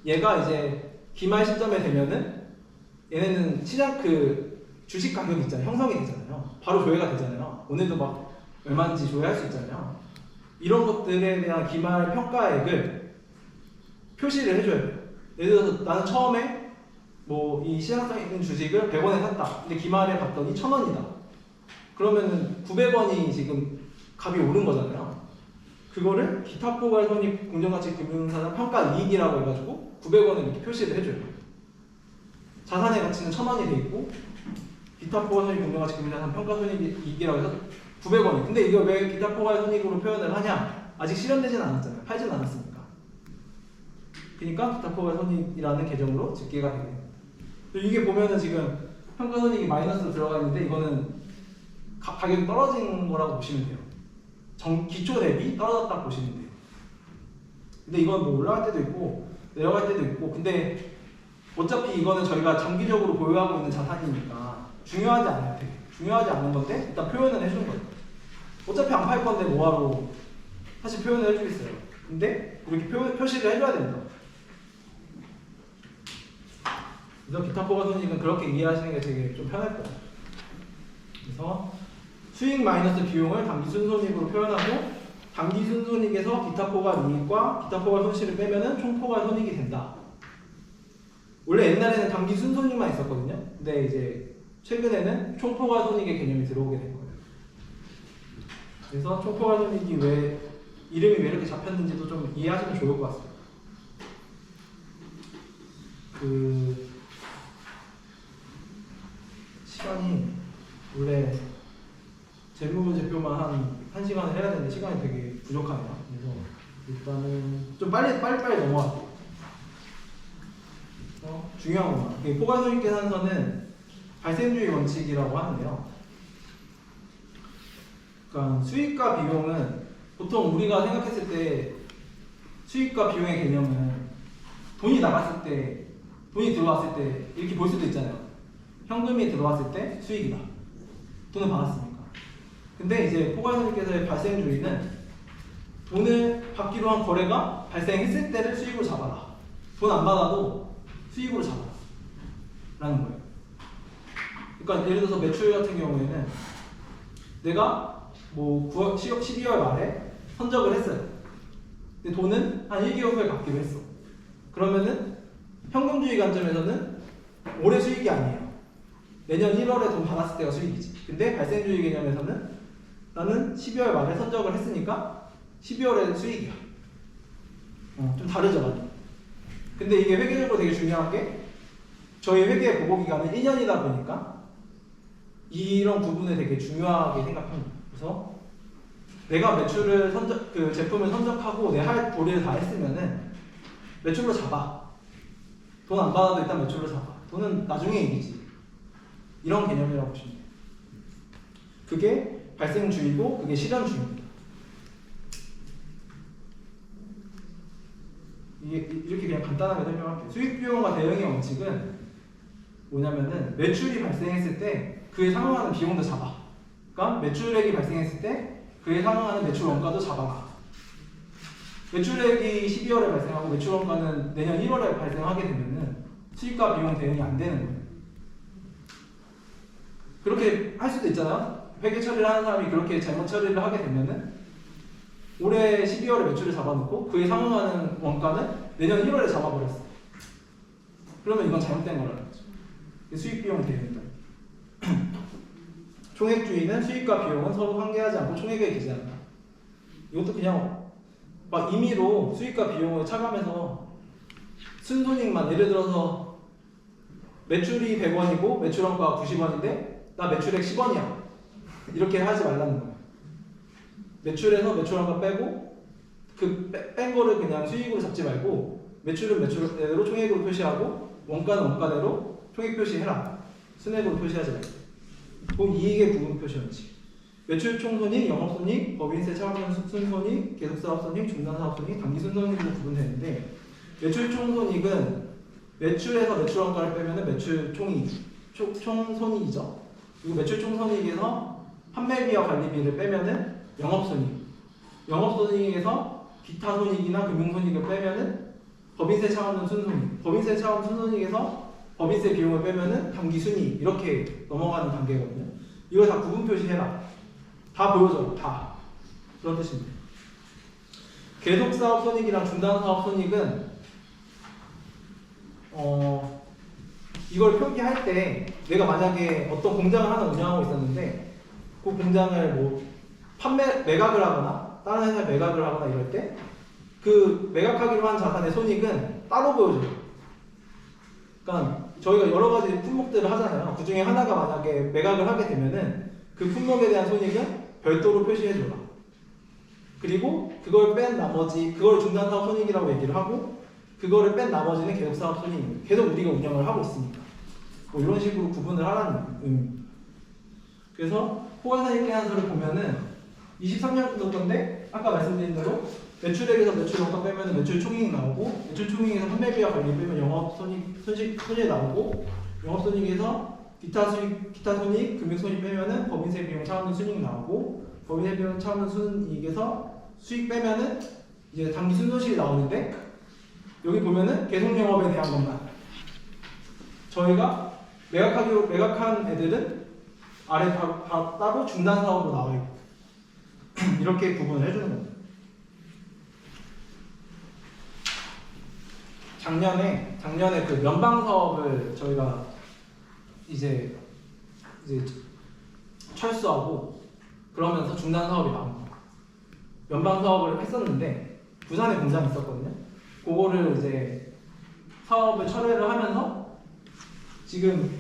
얘가 이제 기말 시점에 되면은 얘네는 시장 그 주식 가격이 있잖아요. 형성이 되잖아요. 바로 조회가 되잖아요. 오늘도 막 얼마인지 조회할 수 있잖아요. 이런 것들에 대한 기말 평가액을 표시를 해줘야 돼요. 예를 들어서 나는 처음에 뭐 이 시장성에 있는 주식을 100원에 샀다. 근데 기말에 봤더니 1000원이다. 그러면은 900원이 지금 값이 오른 거잖아요. 그거를 기타 포괄 손익 공정가치 금융자산 평가 이익이라고 해가지고 900원을 이렇게 표시를 해줘요. 자산의 가치는 1000원이 돼 있고 기타 포괄 손익 공정가치 금융자산 평가 손익이익이라고 해서 900원이. 근데 이거 왜 기타 포괄 손익으로 표현을 하냐? 아직 실현되진 않았잖아요. 팔진 않았으니까. 그러니까 기타 포괄 손익이라는 계정으로 집계가 되게 됩니다. 이게 보면은 지금 평가 손익이 마이너스로 들어가 있는데 이거는 가격이 떨어진 거라고 보시면 돼요. 기초 대비 떨어졌다 보시면 돼요. 근데 이건 뭐 올라갈 때도 있고 내려갈 때도 있고 근데 어차피 이거는 저희가 장기적으로 보유하고 있는 자산이니까 중요하지 않아요. 되게 중요하지 않은 건데 일단 표현은 해주는 거예요. 어차피 안 팔 건데 뭐하러 사실 표현을 해주겠어요. 근데 이렇게 표시를 해줘야 됩니다. 그래서 기타 포괄 손익은 그렇게 이해하시는 게 되게 좀 편할 거예요. 그래서 수익 마이너스 비용을 단기 순손익으로 표현하고 단기 순손익에서 기타 포괄 이익과 기타 포괄 손실을 빼면은 총 포괄 손익이 된다. 원래 옛날에는 단기 순손익만 있었거든요. 근데 이제 최근에는 총 포괄 손익의 개념이 들어오게 된 거예요. 그래서 총 포괄 손익이 왜 이름이 왜 이렇게 잡혔는지도 좀 이해하시면 좋을 것 같습니다. 시간이 원래 재무제표만 한 시간을 해야 되는데 시간이 되게 부족하네요. 그래서 일단은 좀 빨리 넘어갈게요. 중요한 것만. 포괄손익 계산서는 발생주의 원칙이라고 하는데요. 그러니까 수익과 비용은 보통 우리가 생각했을 때 수익과 비용의 개념은 돈이 나갔을 때, 돈이 들어왔을 때 이렇게 볼 수도 있잖아요. 현금이 들어왔을 때 수익이다. 돈을 받았으니까. 근데 이제 포괄손익계산의 발생주의는 돈을 받기로 한 거래가 발생했을 때를 수익으로 잡아라. 돈 안 받아도 수익으로 잡아라. 라는 거예요. 그러니까 예를 들어서 매출 같은 경우에는 내가 뭐 12월 말에 선적을 했어요. 근데 돈은 한 1개월 후에 받기로 했어. 그러면은 현금주의 관점에서는 올해 수익이 아니에요. 내년 1월에 돈 받았을 때가 수익이지. 근데 발생주의 개념에서는 나는 12월 말에 선적을 했으니까 12월에 수익이야. 좀 다르죠, 많이. 근데 이게 회계적으로 되게 중요한 게 저희 회계 보고 기간은 1년이다 보니까 이런 부분을 되게 중요하게 생각합니다. 그래서 내가 매출을 그 제품을 선적하고 내 할 도리를 다 했으면은 매출로 잡아. 돈 안 받아도 일단 매출로 잡아. 돈은 나중에 이기지. 이런 개념이라고 보시면 돼요. 그게 발생주의고 그게 실현주의입니다. 이게 이렇게 그냥 간단하게 설명할게요. 수익비용과 대응의 원칙은 뭐냐면은 매출이 발생했을 때 그에 상응하는 비용도 잡아. 그러니까 매출액이 발생했을 때 그에 상응하는 매출 원가도 잡아라. 매출액이 12월에 발생하고 매출 원가는 내년 1월에 발생하게 되면은 수익과 비용 대응이 안 되는 거예요. 그렇게 할 수도 있잖아요. 회계 처리를 하는 사람이 그렇게 잘못 처리를 하게 되면은 올해 12월에 매출을 잡아놓고 그에 상응하는 원가는 내년 1월에 잡아버렸어. 그러면 이건 잘못된 거라는 거죠. 수익 비용 대응이다. 총액주의는 수익과 비용은 서로 관계하지 않고 총액에 기재한다. 이것도 그냥 막 임의로 수익과 비용을 차감해서 순손익만, 예를 들어서 매출이 100원이고 매출원가가 90원인데 나 매출액 10원이야 이렇게 하지 말라는 거예요. 매출에서 매출원가 빼고 그 뺀 거를 그냥 수익으로 잡지 말고 매출은 매출대로 총액으로 표시하고 원가는 원가대로 총액 표시해라. 순액으로 표시하지 말고. 그 이익의 구분 표시 원칙. 매출 총손익, 영업손익, 법인세 차감 순손익, 계속사업손익, 중단사업손익, 단기 순손익으로 구분되는데 매출 총손익은 매출에서 매출원가를 빼면 매출 총손익이죠. 그리고 매출 총손익에서 판매비와 관리비를 빼면은 영업손익. 영업손익에서 기타 손익이나 금융손익을 빼면은 법인세 차감 순손익. 법인세 차감 순손익에서 법인세 비용을 빼면은 단기 순이익. 이렇게 넘어가는 단계거든요. 이거 다 구분 표시해라. 다 보여줘. 다. 그런 뜻입니다. 계속사업손익이랑 중단사업손익은 이걸 표기할 때 내가 만약에 어떤 공장을 하나 운영하고 있었는데 그 공장을 뭐 매각을 하거나 다른 회사에 매각을 하거나 이럴 때 그 매각하기로 한 자산의 손익은 따로 보여줘요. 그러니까 저희가 여러 가지 품목들을 하잖아요. 그 중에 하나가 만약에 매각을 하게 되면은 그 품목에 대한 손익은 별도로 표시해줘라. 그리고 그걸 뺀 나머지, 그걸 중단사업 손익이라고 얘기를 하고 그거를 뺀 나머지는 계속사업 손익입니다. 계속 우리가 운영을 하고 있으니까. 뭐 이런 식으로 구분을 하라는 의미입니다. 그래서 포괄사익계산서를 보면은 23년도 건데 아까 말씀드린 대로 매출액에서 매출원가 빼면 매출 총이익 나오고 매출 총이익에서 판매비와 관리 빼면 영업손익 손익 나오고 영업손익에서 기타 손익 금융손익 빼면은 법인세 비용 차감된 순이익 나오고 법인세 비용 차감된 순이익에서 수익 빼면은 이제 단기 순손실이 나오는데 여기 보면은 계속 영업에 대한 것만 저희가 매각한 애들은 아래 따로 중단 사업으로 나와 있고 이렇게 구분을 해주는 겁니다. 작년에 그 면방 사업을 저희가 이제 철수하고 그러면서 중단 사업이 나온 거예요. 면방 사업을 했었는데 부산에 공장이 있었거든요. 그거를 이제 사업을 철회를 하면서 지금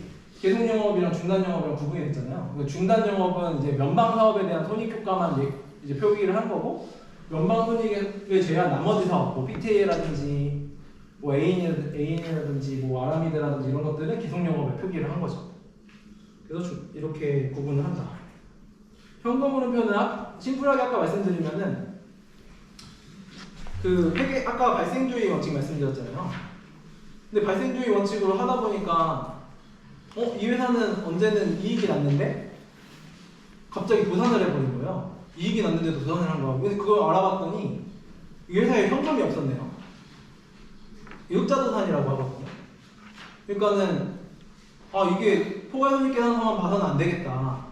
계속 영업이랑 중단 영업이랑 구분이 됐잖아요. 그러니까 중단 영업은 이제 면방 사업에 대한 손익 효과만 이제 표기를 한 거고 면방 손익을 제외한 나머지 사업, 뭐 PTA라든지 뭐 A인이라든지 뭐 아라미드라든지 이런 것들은 계속 영업에 표기를 한 거죠. 그래서 이렇게 구분을 한다. 현금 흐름표는 심플하게 아까 말씀드리면은 그 회계 아까 발생주의 원칙 말씀드렸잖아요. 근데 발생주의 원칙으로 하다 보니까 이 회사는 언제는 이익이 났는데 갑자기 도산을 해버린 거예요. 이익이 났는데도 도산을 한 거예요. 근데 그걸 알아봤더니 이 회사에 현금이 없었네요. 역자도산이라고 하거든요. 그러니까는 이게 포괄손익계산서만 봐서는 안 되겠다.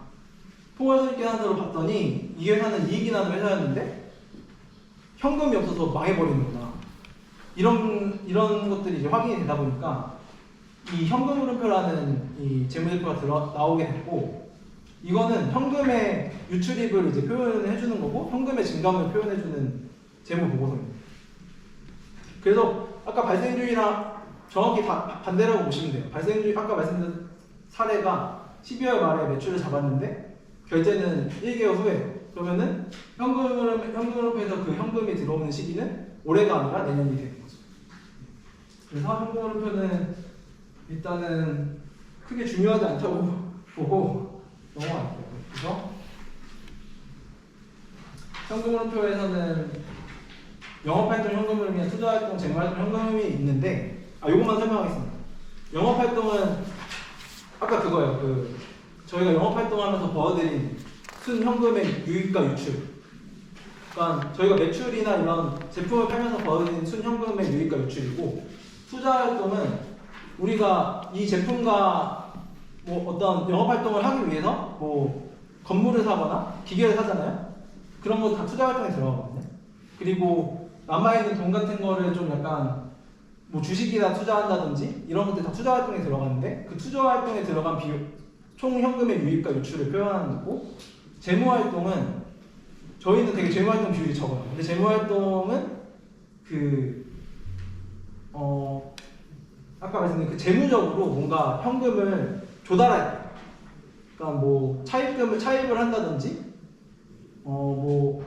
포괄손익계산서를 봤더니 이 회사는 이익이 나는 회사였는데 현금이 없어서 망해버리는구나. 이런 것들이 이제 확인이 되다 보니까 이 현금 흐름표라는 이 재무제표가 나오게 됐고 이거는 현금의 유출입을 이제 표현을 해주는 거고 현금의 증감을 표현해주는 재무 보고서입니다. 그래서 아까 발생주의랑 정확히 반대라고 보시면 돼요. 발생주의 아까 말씀드린 사례가 12월 말에 매출을 잡았는데 결제는 1개월 후에 그러면은 현금흐름표에서 그 현금이 들어오는 시기는 올해가 아니라 내년이 되는 거죠. 그래서 현금흐름표는 일단은 크게 중요하지 않다고 보고 넘어갈게요. 그래서 현금흐름표에서는 영업활동 현금흐름이나 투자활동, 재무활동 현금흐름이 있는데 요것만 설명하겠습니다. 영업활동은 아까 그거예요. 저희가 영업활동하면서 보여드린 순현금의 유입과 유출. 그러니까 저희가 매출이나 이런 제품을 팔면서 벌어들인 순현금의 유입과 유출이고 투자활동은 우리가 이 제품과 뭐 어떤 영업 활동을 하기 위해서 뭐 건물을 사거나 기계를 사잖아요. 그런 거 다 투자 활동에 들어가거든요. 그리고 남아있는 돈 같은 거를 좀 약간 뭐 주식이나 투자한다든지 이런 것들 다 투자 활동에 들어가는데 그 투자 활동에 들어간 비용, 총 현금의 유입과 유출을 표현하는 거고, 재무 활동은 저희는 되게 재무 활동 비율이 적어요. 근데 재무 활동은 아까 말씀드린 그 재무적으로 뭔가 현금을 조달할 때, 그러니까 뭐 차입을 한다든지, 뭐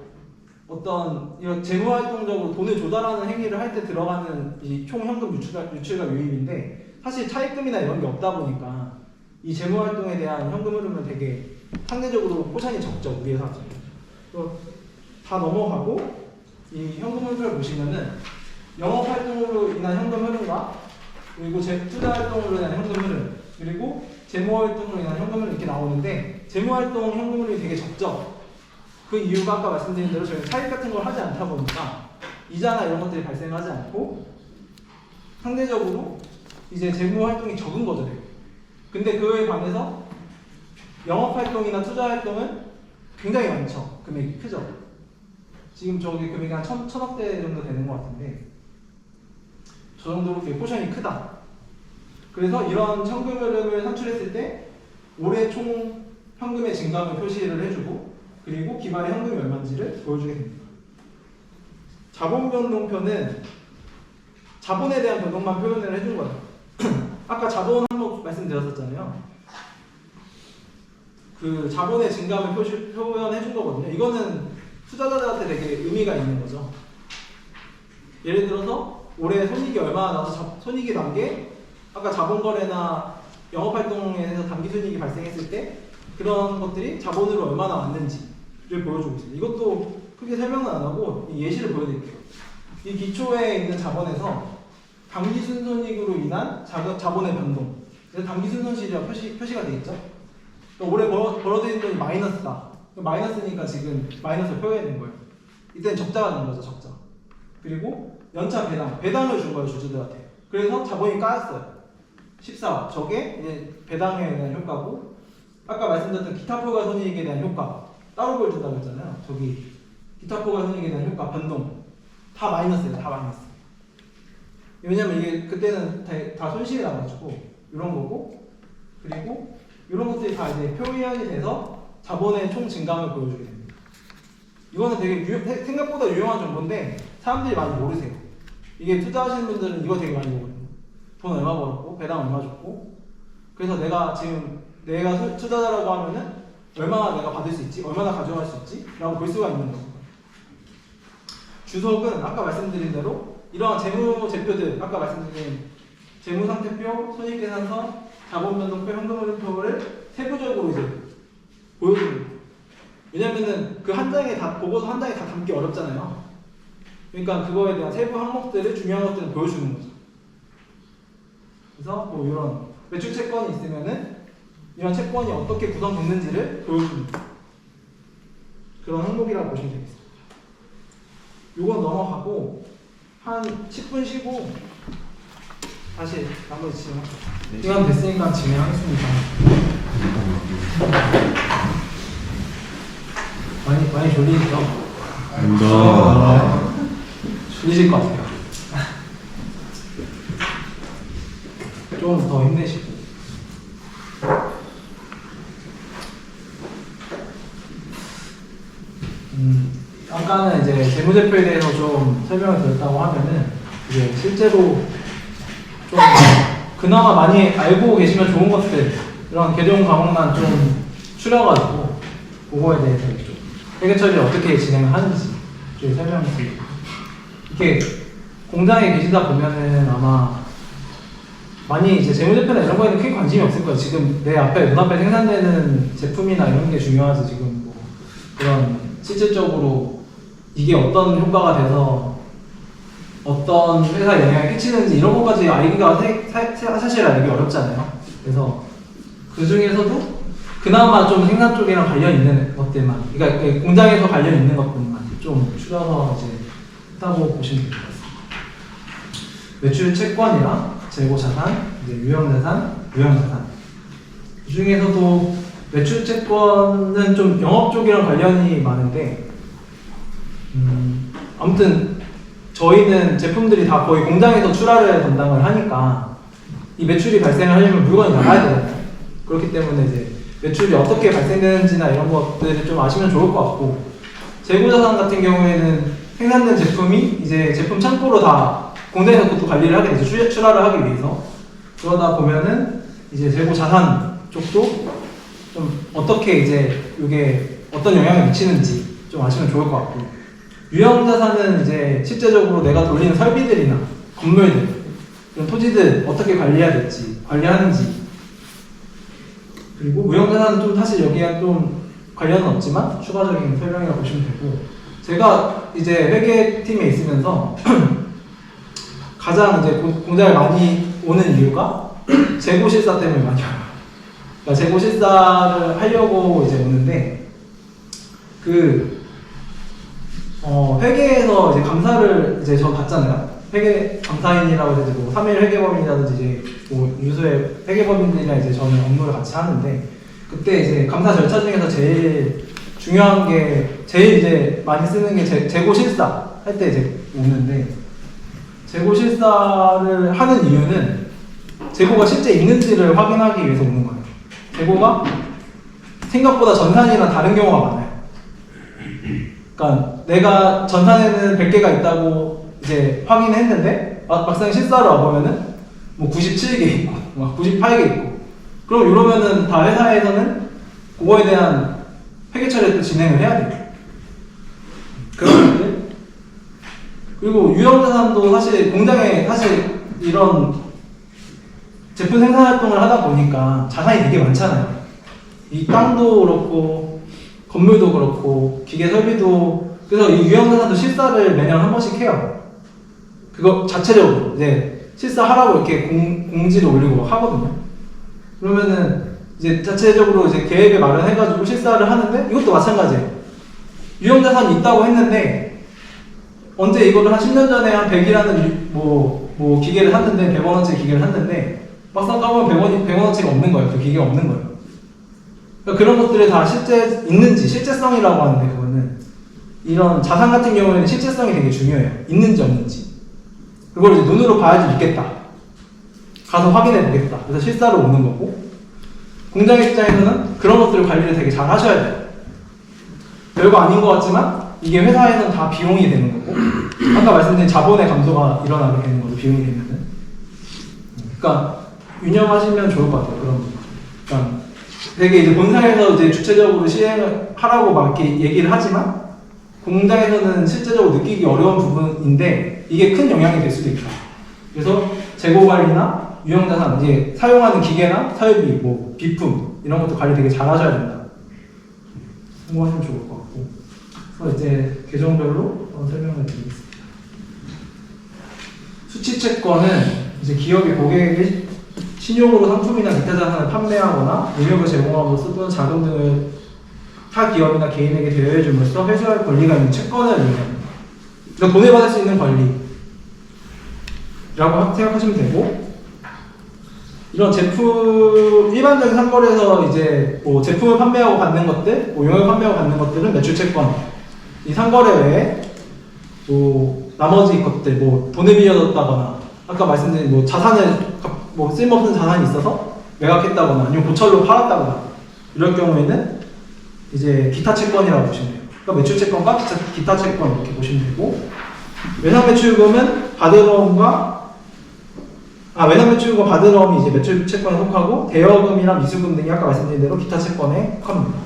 어떤 이런 재무 활동적으로 돈을 조달하는 행위를 할 때 들어가는 이 총 현금 유출과 유입인데, 사실 차입금이나 이런 게 없다 보니까 이 재무 활동에 대한 현금 흐름은 되게 상대적으로 포션이 적죠, 우리 회사죠. 다 넘어가고 이 현금 흐름을 보시면은 영업 활동으로 인한 현금 흐름과 그리고 투자 활동으로 인한 현금 흐름, 그리고 재무 활동으로 인한 현금 흐름 이렇게 나오는데, 재무 활동 현금 흐름이 되게 적죠. 그 이유가 아까 말씀드린 대로 저희가 차입 같은 걸 하지 않다 보니까 이자나 이런 것들이 발생하지 않고 상대적으로 이제 재무 활동이 적은 거죠. 근데 그에 반해서 영업 활동이나 투자 활동은 굉장히 많죠. 금액이 크죠. 지금 저기 금액이 한 1,000억대 정도 되는 것 같은데, 저 정도로 포션이 크다. 그래서 이런 현금 흐름을 산출했을 때 올해 총 현금의 증감을 표시를 해주고, 그리고 기반의 현금이 얼마인지를 보여주게 됩니다. 자본 변동표는 자본에 대한 변동만 표현을 해준 거예요. 아까 자본 항목 말씀드렸었잖아요. 그 자본의 증감을 표현해 준 거거든요. 이거는 투자자들한테 되게 의미가 있는 거죠. 예를 들어서 올해 손익이 얼마나 나서 손익이 난 게 아까 자본거래나 영업활동에서 단기순이익이 발생했을 때 그런 것들이 자본으로 얼마나 왔는지를 보여주고 있습니다. 이것도 크게 설명은 안 하고 예시를 보여드릴게요. 이 기초에 있는 자본에서 단기순손익으로 인한 자본의 변동, 그래서 단기순손실이라고 표시가 되어 있죠. 올해 벌어들인 돈이 마이너스다. 마이너스니까 지금 마이너스를 표현해야 되는 거예요. 이때는 적자가 된 거죠, 적자. 그리고 연차 배당을 준 거예요, 주주들한테. 그래서 자본이 까였어요. 14억. 저게 이제 배당에 대한 효과고, 아까 말씀드렸던 기타 포괄 손익에 대한 효과 따로 보여준다고 했잖아요. 저기 기타 포괄 손익에 대한 효과 변동 다 마이너스예요. 다 마이너스. 왜냐면 이게 그때는 다 손실이 나가지고 이런 거고, 그리고 이런 것들이 다 이제 표현이 돼서 자본의 총 증감을 보여주게 됩니다. 이거는 되게 생각보다 유용한 정보인데 사람들이 많이 모르세요. 이게 투자하시는 분들은 이거 되게 많이 모르거든요. 돈 얼마 벌었고 배당 얼마 줬고, 그래서 내가 투자자라고 하면은 얼마나 내가 받을 수 있지, 얼마나 가져갈 수 있지 라고 볼 수가 있는 거예요. 주석은 아까 말씀드린 대로 이러한 재무제표들, 아까 말씀드린 재무상태표, 손익계산서, 자본변동표, 현금흐름표를 세부적으로 이제 보여줍니다. 왜냐면은 그 한 장에 보고서 한 장에 다 담기 어렵잖아요. 그러니까 그거에 대한 세부 항목들을, 중요한 것들을 보여주는 거죠. 그래서 뭐 이런 매출 채권이 있으면은 이런 채권이 어떻게 구성됐는지를 보여주는 그런 항목이라고 보시면 되겠습니다. 요건 넘어가고 한 10분 쉬고 다시 나머지 진행할게요. 시간 됐으니까 진행하겠습니다. 많이 졸리시죠? 아닙니다. 졸리실 것 같아요. 좀 더 힘내시고. 아까는 이제 재무제표에 대해서 좀 설명을 드렸다고 하면은 이제 실제로 좀 그나마 많이 알고 계시면 좋은 것들, 이런 계정 과목만 좀 추려가지고 그거에 대해서 좀 회계 처리를 어떻게 진행을 하는지 좀 설명을 드립니다. 이렇게 공장에 계시다 보면은 아마 많이 이제 재무제표나 이런 거에는 크게 관심이 없을 거예요. 지금 내 앞에, 눈앞에 생산되는 제품이나 이런 게 중요하지, 지금 뭐 그런 실질적으로 이게 어떤 효과가 돼서 어떤 회사에 영향을 끼치는지 이런 것까지 알기가 사실 알기 어렵잖아요. 그래서 그 중에서도 그나마 좀 생산 쪽이랑 관련 있는 것들만, 그러니까 공장에서 관련 있는 것들만 좀 추려서 이제 했다고 보시면 될 것 같습니다. 매출 채권이랑 재고 자산, 이제 유형 자산, 무형 자산 그 중에서도 매출 채권은 좀 영업 쪽이랑 관련이 많은데, 아무튼 저희는 제품들이 다 거의 공장에서 출하를 담당을 하니까 이 매출이 발생을 하려면 물건이 나가야 되잖아요. 그렇기 때문에 이제 매출이 어떻게 발생되는지나 이런 것들을 좀 아시면 좋을 것 같고, 재고자산 같은 경우에는 생산된 제품이 이제 제품 창고로 다 공장에서 또 관리를 하게 되죠. 출하를 하기 위해서. 그러다 보면은 이제 재고자산 쪽도 좀 어떻게 이제 이게 어떤 영향을 미치는지 좀 아시면 좋을 것 같고, 유형자산은 이제 실제적으로 내가 돌리는 설비들이나 건물들, 이런 토지들 어떻게 관리해야 될지, 관리하는지, 그리고 무형자산은 좀 사실 여기에 좀 관련은 없지만 추가적인 설명이라고 보시면 되고, 제가 이제 회계팀에 있으면서 가장 이제 공장에 많이 오는 이유가 재고 실사 때문에 많이 와요. 그러니까 재고 실사를 하려고 이제 오는데, 회계에서 이제 감사를 이제 저 받잖아요. 회계 감사인이라고 해서 뭐 3일 회계법인이라든지 이제 뭐 유소의 회계법인들이랑 이제 저는 업무를 같이 하는데, 그때 이제 감사 절차 중에서 제일 중요한 게, 제일 이제 많이 쓰는 게 재고 실사 할 때 이제 오는데, 재고 실사를 하는 이유는 재고가 실제 있는지를 확인하기 위해서 오는 거예요. 재고가 생각보다 전산이랑 다른 경우가 많아요. 그러니까 내가 전산에는 100개가 있다고 이제 확인했는데 막상 실사를 와보면은 뭐 97개 있고 막 98개 있고, 그럼 이러면은 다 회사에서는 그거에 대한 회계 처리를 또 진행을 해야 돼요. 그런 것들. 그리고 유형자산도 사실 공장에 사실 이런 제품 생산 활동을 하다 보니까 자산이 되게 많잖아요. 이 땅도 그렇고 건물도 그렇고 기계 설비도. 그래서 이 유형자산도 실사를 매년 한 번씩 해요. 그거 자체적으로 이제 실사하라고 이렇게 공지를 올리고 막 하거든요. 그러면은 이제 자체적으로 이제 계획을 마련해가지고 실사를 하는데, 이것도 마찬가지예요. 유형자산이 있다고 했는데 언제 이거를 한 10년 전에 한 100이라는 뭐 기계를 샀는데 100원어치 기계를 샀는데 막상 까보면 100원어치가 없는 거예요. 그 기계가 없는 거예요. 그러니까 그런 것들이 다 실제 있는지, 실제성이라고 하는데, 그거는 이런 자산 같은 경우에는 실제성이 되게 중요해요. 있는지 없는지. 그걸 이제 눈으로 봐야지 믿겠다. 가서 확인해 보겠다. 그래서 실사로 오는 거고, 공장의 입장에서는 그런 것들을 관리를 되게 잘 하셔야 돼요. 별거 아닌 것 같지만 이게 회사에서는 다 비용이 되는 거고, 아까 말씀드린 자본의 감소가 일어나게 되는 거죠. 비용이 되면은. 그러니까 유념하시면 좋을 것 같아요. 그런 거. 그러니까 되게 이제 본사에서 이제 주체적으로 시행을 하라고 막 이렇게 얘기를 하지만 공장에서는 실제적으로 느끼기 어려운 부분인데 이게 큰 영향이 될 수도 있다. 그래서 재고 관리나 유형자산, 이제 사용하는 기계나 설비, 뭐 비품 이런 것도 관리 되게 잘 하셔야 된다. 참고하시면 좋을 것 같고, 그래서 이제 계정별로 설명을 드리겠습니다. 수취채권은 이제 기업이 고객에게 신용으로 상품이나 기타 자산을 판매하거나 능력을 제공함으로써 또는 자금 등을 타 기업이나 개인에게 대여해줌으로써 회수할 권리가 있는 채권을 의미합니다. 그러니까 돈을 받을 수 있는 권리라고 생각하시면 되고, 이런 제품, 일반적인 상거래에서 이제 뭐 제품을 판매하고 받는 것들, 뭐 용역을 판매하고 받는 것들은 매출채권, 이 상거래 외에 뭐 나머지 것들, 뭐 돈을 빌려줬다거나, 아까 말씀드린 뭐 자산을, 뭐 쓸모없는 자산이 있어서 매각했다거나 아니면 고철로 팔았다거나 이럴 경우에는 이제 기타 채권이라고 보시면 돼요. 그러니까 매출채권과 기타 채권 이렇게 보시면 되고, 외상매출금은 외상매출금과 바드러움이 이제 매출채권에 속하고, 대여금이랑 미수금 등이 아까 말씀드린 대로 기타 채권에 속합니다.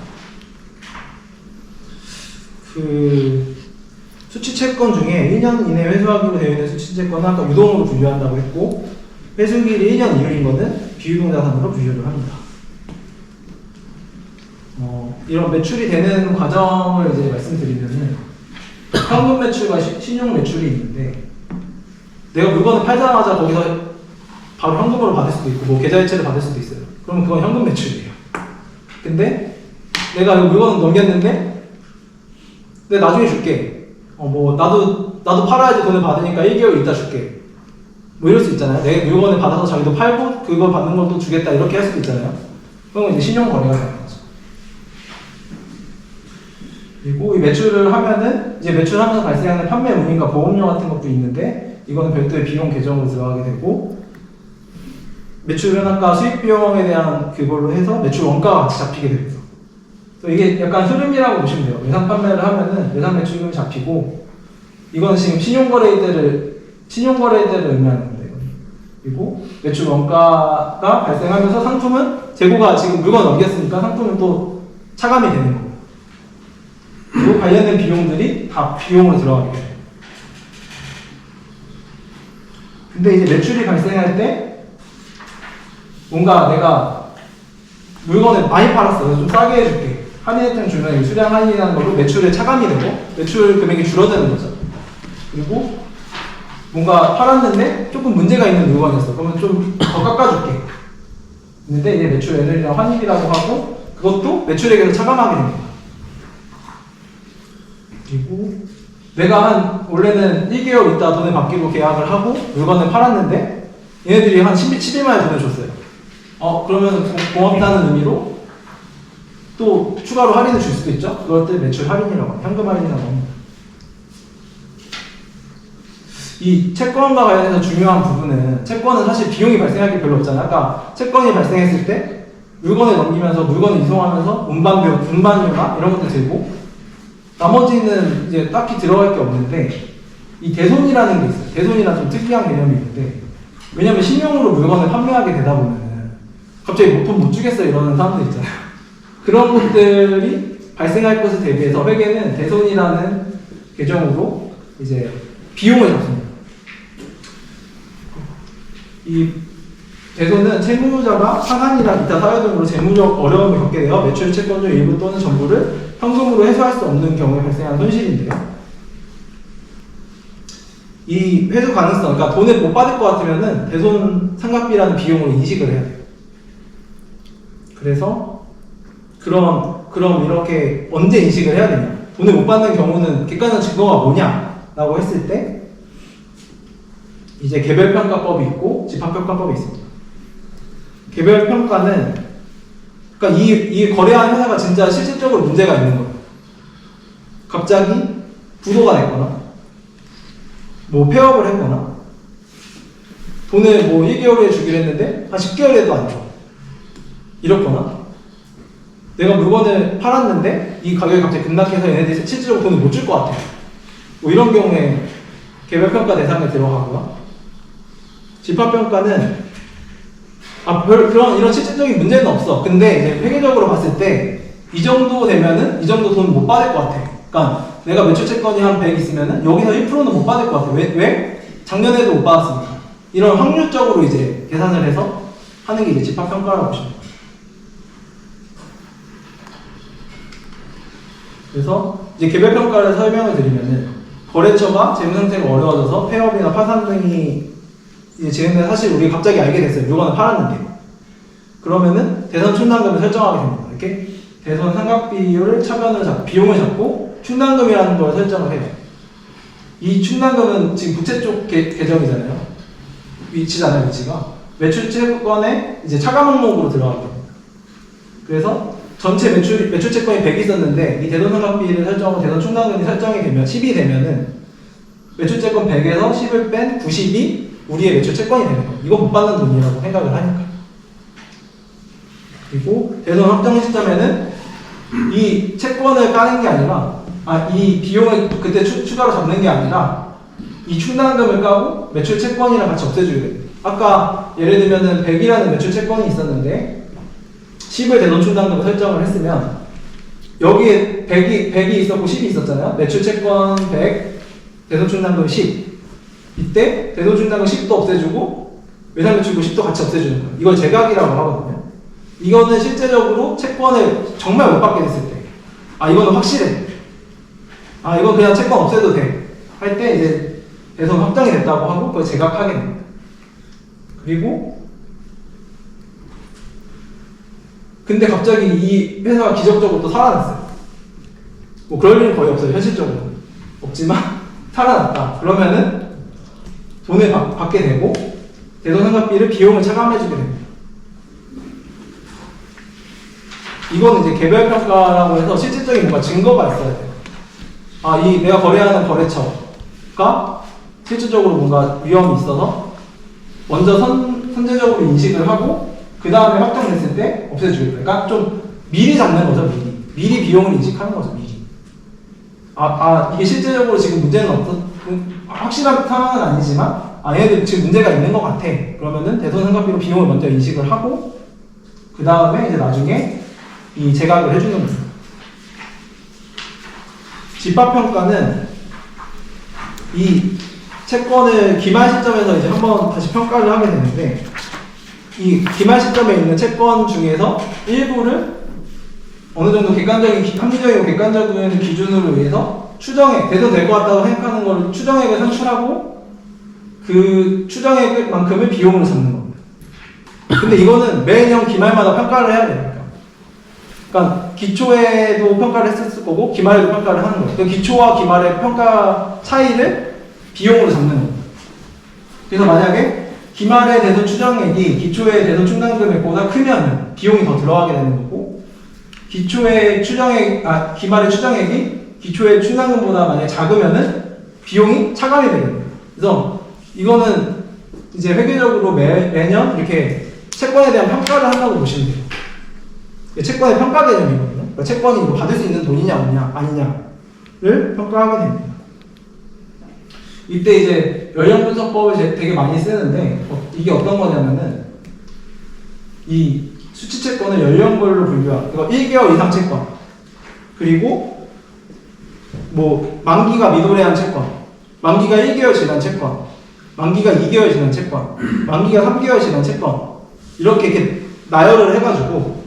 수취채권 중에 1년 이내 회수하기로 되어 있는 수취채권은 아까 유동으로 분류한다고 했고, 회수기일이 1년 이후인 것은 비유동자산으로 분류를 합니다. 이런 매출이 되는 과정을 이제 말씀드리면은, 현금 매출과 신용 매출이 있는데, 내가 물건을 팔자마자 거기서 바로 현금으로 받을 수도 있고, 뭐 계좌이체를 받을 수도 있어요. 그러면 그건 현금 매출이에요. 근데 내가 이 물건을 넘겼는데, 내가 나중에 줄게. 뭐 나도 팔아야지 돈을 받으니까 1개월 있다 줄게. 뭐 이럴 수 있잖아요. 내 물건을 받아서 자기도 팔고 그걸 받는 걸 또 주겠다 이렇게 할 수도 있잖아요. 그러면 이제 신용 거래가 되는 거죠. 그리고 이 매출을 하면은 이제 매출하면서 발생하는 판매 운임과 보험료 같은 것도 있는데 이거는 별도의 비용 계정으로 들어가게 되고 매출 현황과 수익 비용에 대한 그걸로 해서 매출 원가가 같이 잡히게 됩니다. 그래서 이게 약간 흐름이라고 보시면 돼요. 예상 판매를 하면은 예상 매출금이 잡히고 이거는 지금 신용거래일들을 의미하는 건데요. 그리고 매출 원가가 발생하면서 상품은 재고가 지금 물건 넘겼으니까 상품은 또 차감이 되는 거고 그리고 관련된 비용들이 다 비용으로 들어가게 돼요. 근데 이제 매출이 발생할 때 뭔가 내가 물건을 많이 팔았어. 그래서 좀 싸게 해줄게. 할인 혜택 주면 수량 할인이라는 걸로 매출에 차감이 되고 매출 금액이 줄어드는 거죠. 그리고 뭔가 팔았는데 조금 문제가 있는 물건이었어. 그러면 좀 더 깎아줄게. 근데 이제 매출 NL이랑 환입이라고 하고 그것도 매출액에서 차감하게 됩니다. 그리고 내가 원래는 1개월 있다 돈을 받기로 계약을 하고 물건을 팔았는데 얘네들이 한 10일 만에 돈을 줬어요. 그러면 고맙다는 의미로 또 추가로 할인을 줄 수도 있죠. 그럴 때 매출 할인이라고 합니다. 현금 할인이라고 합니다. 이 채권과 관련해서 중요한 부분은 채권은 사실 비용이 발생할 게 별로 없잖아요. 아까 채권이 발생했을 때 물건을 넘기면서 물건을 이송하면서 운반료나 이런 것도 들고 나머지는 이제 딱히 들어갈 게 없는데 이 대손이라는 게 있어요. 대손이라는 좀 특이한 개념이 있는데 왜냐면 신용으로 물건을 판매하게 되다 보면 갑자기 돈 못 주겠어요 이러는 사람들 있잖아요. 그런 것들이 발생할 것에 대비해서 회계는 대손이라는 계정으로 이제 비용을 잡습니다. 이 대손은 채무자가 상한이나 기타 사유 등으로 재무적 어려움을 겪게 되어 매출 채권 중 일부 또는 전부를 현금으로 해소할 수 없는 경우에 발생하는 손실인데요. 이 회수 가능성, 그러니까 돈을 못 받을 것 같으면은 대손 상각비라는 비용으로 인식을 해야 돼요. 그래서 그럼 이렇게 언제 인식을 해야 되냐? 돈을 못 받는 경우는 객관적 증거가 뭐냐라고 했을 때 이제 개별평가법이 있고 집합평가법이 있습니다. 개별평가는 그러니까 이 거래한 회사가 진짜 실질적으로 문제가 있는 거예요. 갑자기 부도가 냈거나 뭐 폐업을 했거나 돈을 뭐 1개월에 주기로 했는데 한 10개월에도 안 줘. 이렇거나 내가 물건을 팔았는데 이 가격이 갑자기 급락해서 얘네들이 실질적으로 돈을 못 줄 것 같아. 뭐 이런 경우에 개별평가 대상에 들어가고요. 집합평가는 이런 실질적인 문제는 없어. 근데 이제 회계적으로 봤을 때 이 정도 되면은 이 정도 돈 못 받을 것 같아. 그러니까 내가 매출 채권이 한 100 있으면은 여기서 1%는 못 받을 것 같아. 왜? 작년에도 못 받았으니까. 이런 확률적으로 이제 계산을 해서 하는 게 이제 집합평가라고 보시면 돼요. 그래서 이제 개별평가를 설명을 드리면은 거래처가 재무 상태가 어려워져서 폐업이나 파산 등이 이제 진행된 사실 우리 갑자기 알게 됐어요. 물건을 팔았는데 그러면은 대손 충당금을 설정하게 됩니다. 이렇게 대손 상각비율을 차변으로 잡고 비용을 잡고 충당금이라는 걸 설정을 해요. 이 충당금은 지금 부채 쪽 계정이잖아요. 위치잖아요, 위치가. 매출 채권에 이제 차감 항목으로 들어가게 됩니다. 그래서 전체 매출 채권이 100이 있었는데 이 대손 상각비를 설정하고 대손 충당금이 설정이 되면 10이 되면은 매출 채권 100에서 10을 뺀 90이 우리의 매출 채권이 되는 거예요. 이거 못 받는 돈이라고 생각을 하니까. 그리고 대손 확정 시점에는 이 채권을 까는 게 아니라 이 비용을 그때 추가로 잡는 게 아니라 이 충당금을 까고 매출 채권이랑 같이 없애주게 됩니다. 아까 예를 들면은 100이라는 매출 채권이 있었는데 10을 대손 충당금을 설정을 했으면 여기에 100이 있었고 10이 있었잖아요. 매출 채권 100, 대손 충당금 10. 이때 대손 충당금 10도 없애주고 외상 매출금 10도 같이 없애주는 거예요. 이걸 제각이라고 하거든요. 이거는 실제적으로 채권을 정말 못 받게 됐을 때 이거는 확실해. 이건 그냥 채권 없애도 돼. 할 때 이제 대손 확정이 됐다고 하고 그걸 제각하게 됩니다. 그리고 근데 갑자기 이 회사가 기적적으로 또 살아났어요. 뭐 그럴 일은 거의 없어요. 현실적으로 없지만 살아났다. 그러면은 돈을 받게 되고 대손 상각비를 비용을 차감해주게 됩니다. 이거는 이제 개별 평가라고 해서 실질적인 뭔가 증거가 있어야 돼요. 아, 이 내가 거래하는 거래처가 실질적으로 뭔가 위험이 있어서 먼저 선제적으로 인식을 하고 그 다음에 확정됐을 때 없애주겠다. 그러니까 좀 미리 잡는 거죠, 미리 비용을 인식하는 거죠, 미리. 이게 실제적으로 지금 문제는 확실한 상황은 아니지만, 얘네들 지금 문제가 있는 것 같아. 그러면은 대손상각비로 비용을 먼저 인식을 하고, 그 다음에 이제 나중에 이 제각을 해주는 거예요. 집합평가는 이 채권을 기말 시점에서 이제 한번 다시 평가를 하게 되는데, 이 기말 시점에 있는 채권 중에서 일부를 어느 정도 합리적이고 객관적인 기준으로 의해서 추정액, 대손될 것 같다고 생각하는 걸 추정액을 산출하고 그 추정액만큼의 비용으로 잡는 겁니다. 근데 이거는 매년 기말마다 평가를 해야 됩니다. 그러니까 기초에도 평가를 했을 거고 기말에도 평가를 하는 거예요. 그 기초와 기말의 평가 차이를 비용으로 잡는 겁니다. 그래서 만약에 기말의 대손 추정액이 기초의 대손 충당금액보다 크면 비용이 더 들어가게 되는 거고, 기말의 추정액이 기초의 충당금보다 만약에 작으면은 비용이 차감이 되거든요. 그래서 이거는 이제 회계적으로 매년 이렇게 채권에 대한 평가를 한다고 보시면 돼요. 채권의 평가 개념이거든요. 그러니까 채권이 이거 받을 수 있는 돈이냐 아니냐를 평가하게 됩니다. 이때 이제 연령 분석법을 되게 많이 쓰는데 이게 어떤 거냐면은 이 수취 채권을 연령별로 분류한 이거 1개월 이상 채권, 그리고 뭐 만기가 미도래한 채권, 만기가 1개월 지난 채권, 만기가 2개월 지난 채권, 만기가 3개월 지난 채권, 이렇게 나열을 해가지고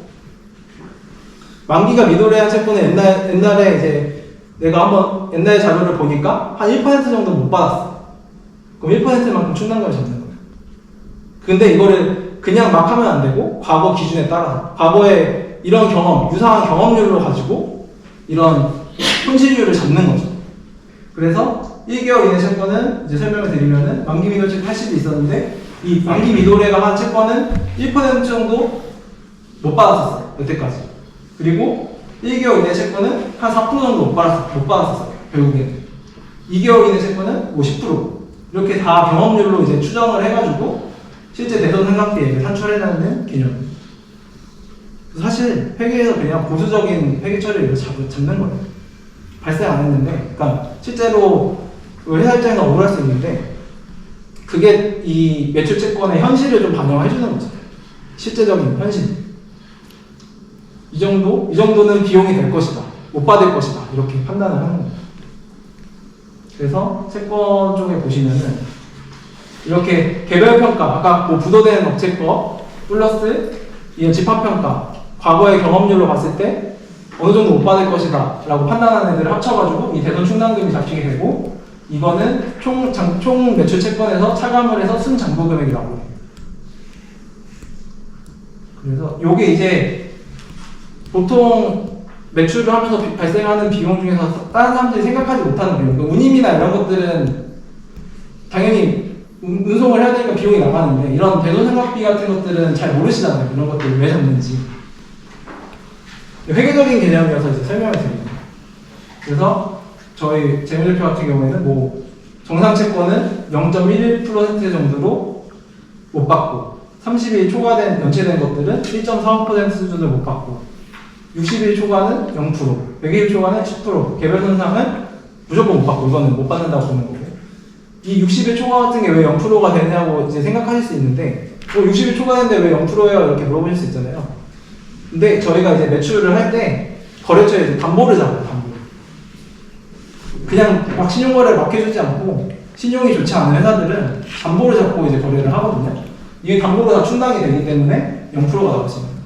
만기가 미도래한 채권은 옛날에 이제 내가 한번 옛날 자료를 보니까 한 1% 정도 못 받았어. 그럼 1%만큼 충당금을 잡는 거야. 근데 이거를 그냥 막 하면 안 되고 과거 기준에 따라서 과거에 이런 경험, 유사한 경험률로 가지고 이런 손실률을 잡는 거죠. 그래서 1개월 이내 채권은 이제 설명을 드리면은 만기 미도래 80이 있었는데 이 만기 미도래가 한 채권은 1% 정도 못 받았었어요. 여태까지. 그리고 1개월 이내 채권은 한 4% 정도 못 받았었어요. 결국에는. 2개월 이내 채권은 50%. 이렇게 다 경험률로 이제 추정을 해가지고 실제 대손상각비액을 산출해내는 개념입니다. 사실 회계에서 그냥 보수적인 회계 처리를 잡는 거예요. 발생 안 했는데, 그러니까 실제로 회사 입장에서 억울할 수 있는데 그게 이 매출 채권의 현실을 좀 반영해 주는 거죠. 실제적인 현실. 이 정도는 비용이 될 것이다, 못 받을 것이다, 이렇게 판단을 하는 거예요. 그래서 채권 쪽에 보시면은 이렇게 개별평가, 아까 뭐 부도된 업체 거 플러스 이 집합평가, 과거의 경험률로 봤을 때 어느 정도 못 받을 것이다 라고 판단하는 애들을 합쳐가지고 이 대손 충당금이 잡히게 되고, 이거는 총 매출 채권에서 차감을 해서 순장부금액이라고 해요. 그래서 요게 이제 보통 매출을 하면서 발생하는 비용 중에서 다른 사람들이 생각하지 못하는 비용, 그러니까 운임이나 이런 것들은 당연히 운송을 해야 되니까 비용이 나가는데 이런 대손상각비 같은 것들은 잘 모르시잖아요. 이런 것들을 왜 잡는지. 회계적인 개념이어서 이제 설명을 드립니다. 그래서 저희 재무제표 같은 경우에는 뭐 정상 채권은 0.11% 정도로 못 받고, 30일 초과된 연체된 것들은 1.45% 수준을 못 받고, 60일 초과는 0%, 100일 초과는 10%, 개별 손상은 무조건 못 받고, 이거는 못 받는다고 보는 거고, 이 60일 초과 같은 게 왜 0%가 되냐고 이제 생각하실 수 있는데, 60일 초과했는데 왜 0%예요? 이렇게 물어보실 수 있잖아요. 근데 저희가 이제 매출을 할 때 거래처에 이제 담보를 잡아요, 담보. 그냥 막 신용거래를 막 해주지 않고, 신용이 좋지 않은 회사들은 담보를 잡고 이제 거래를 하거든요. 이게 담보로 다 충당이 되기 때문에 0%가 나왔습니다.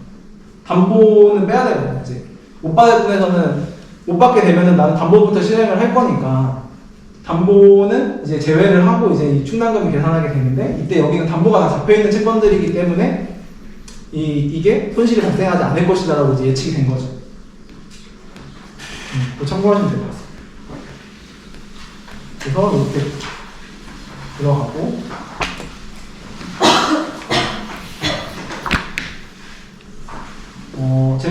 담보는 빼야 되거든요. 이제 못 받을 분에서는 못 받게 되면은 나는 담보부터 실행을 할 거니까 담보는 이제 제외를 하고 이제 이 충당금을 계산하게 되는데, 이때 여기는 담보가 다 잡혀 있는 채권들이기 때문에 이게 손실이 발생하지 않을 것이다라고 이제 예측이 된 거죠. 그거 참고하시면 될 것 같습니다. 그래서 이렇게 들어가고,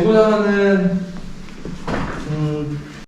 재고자 하는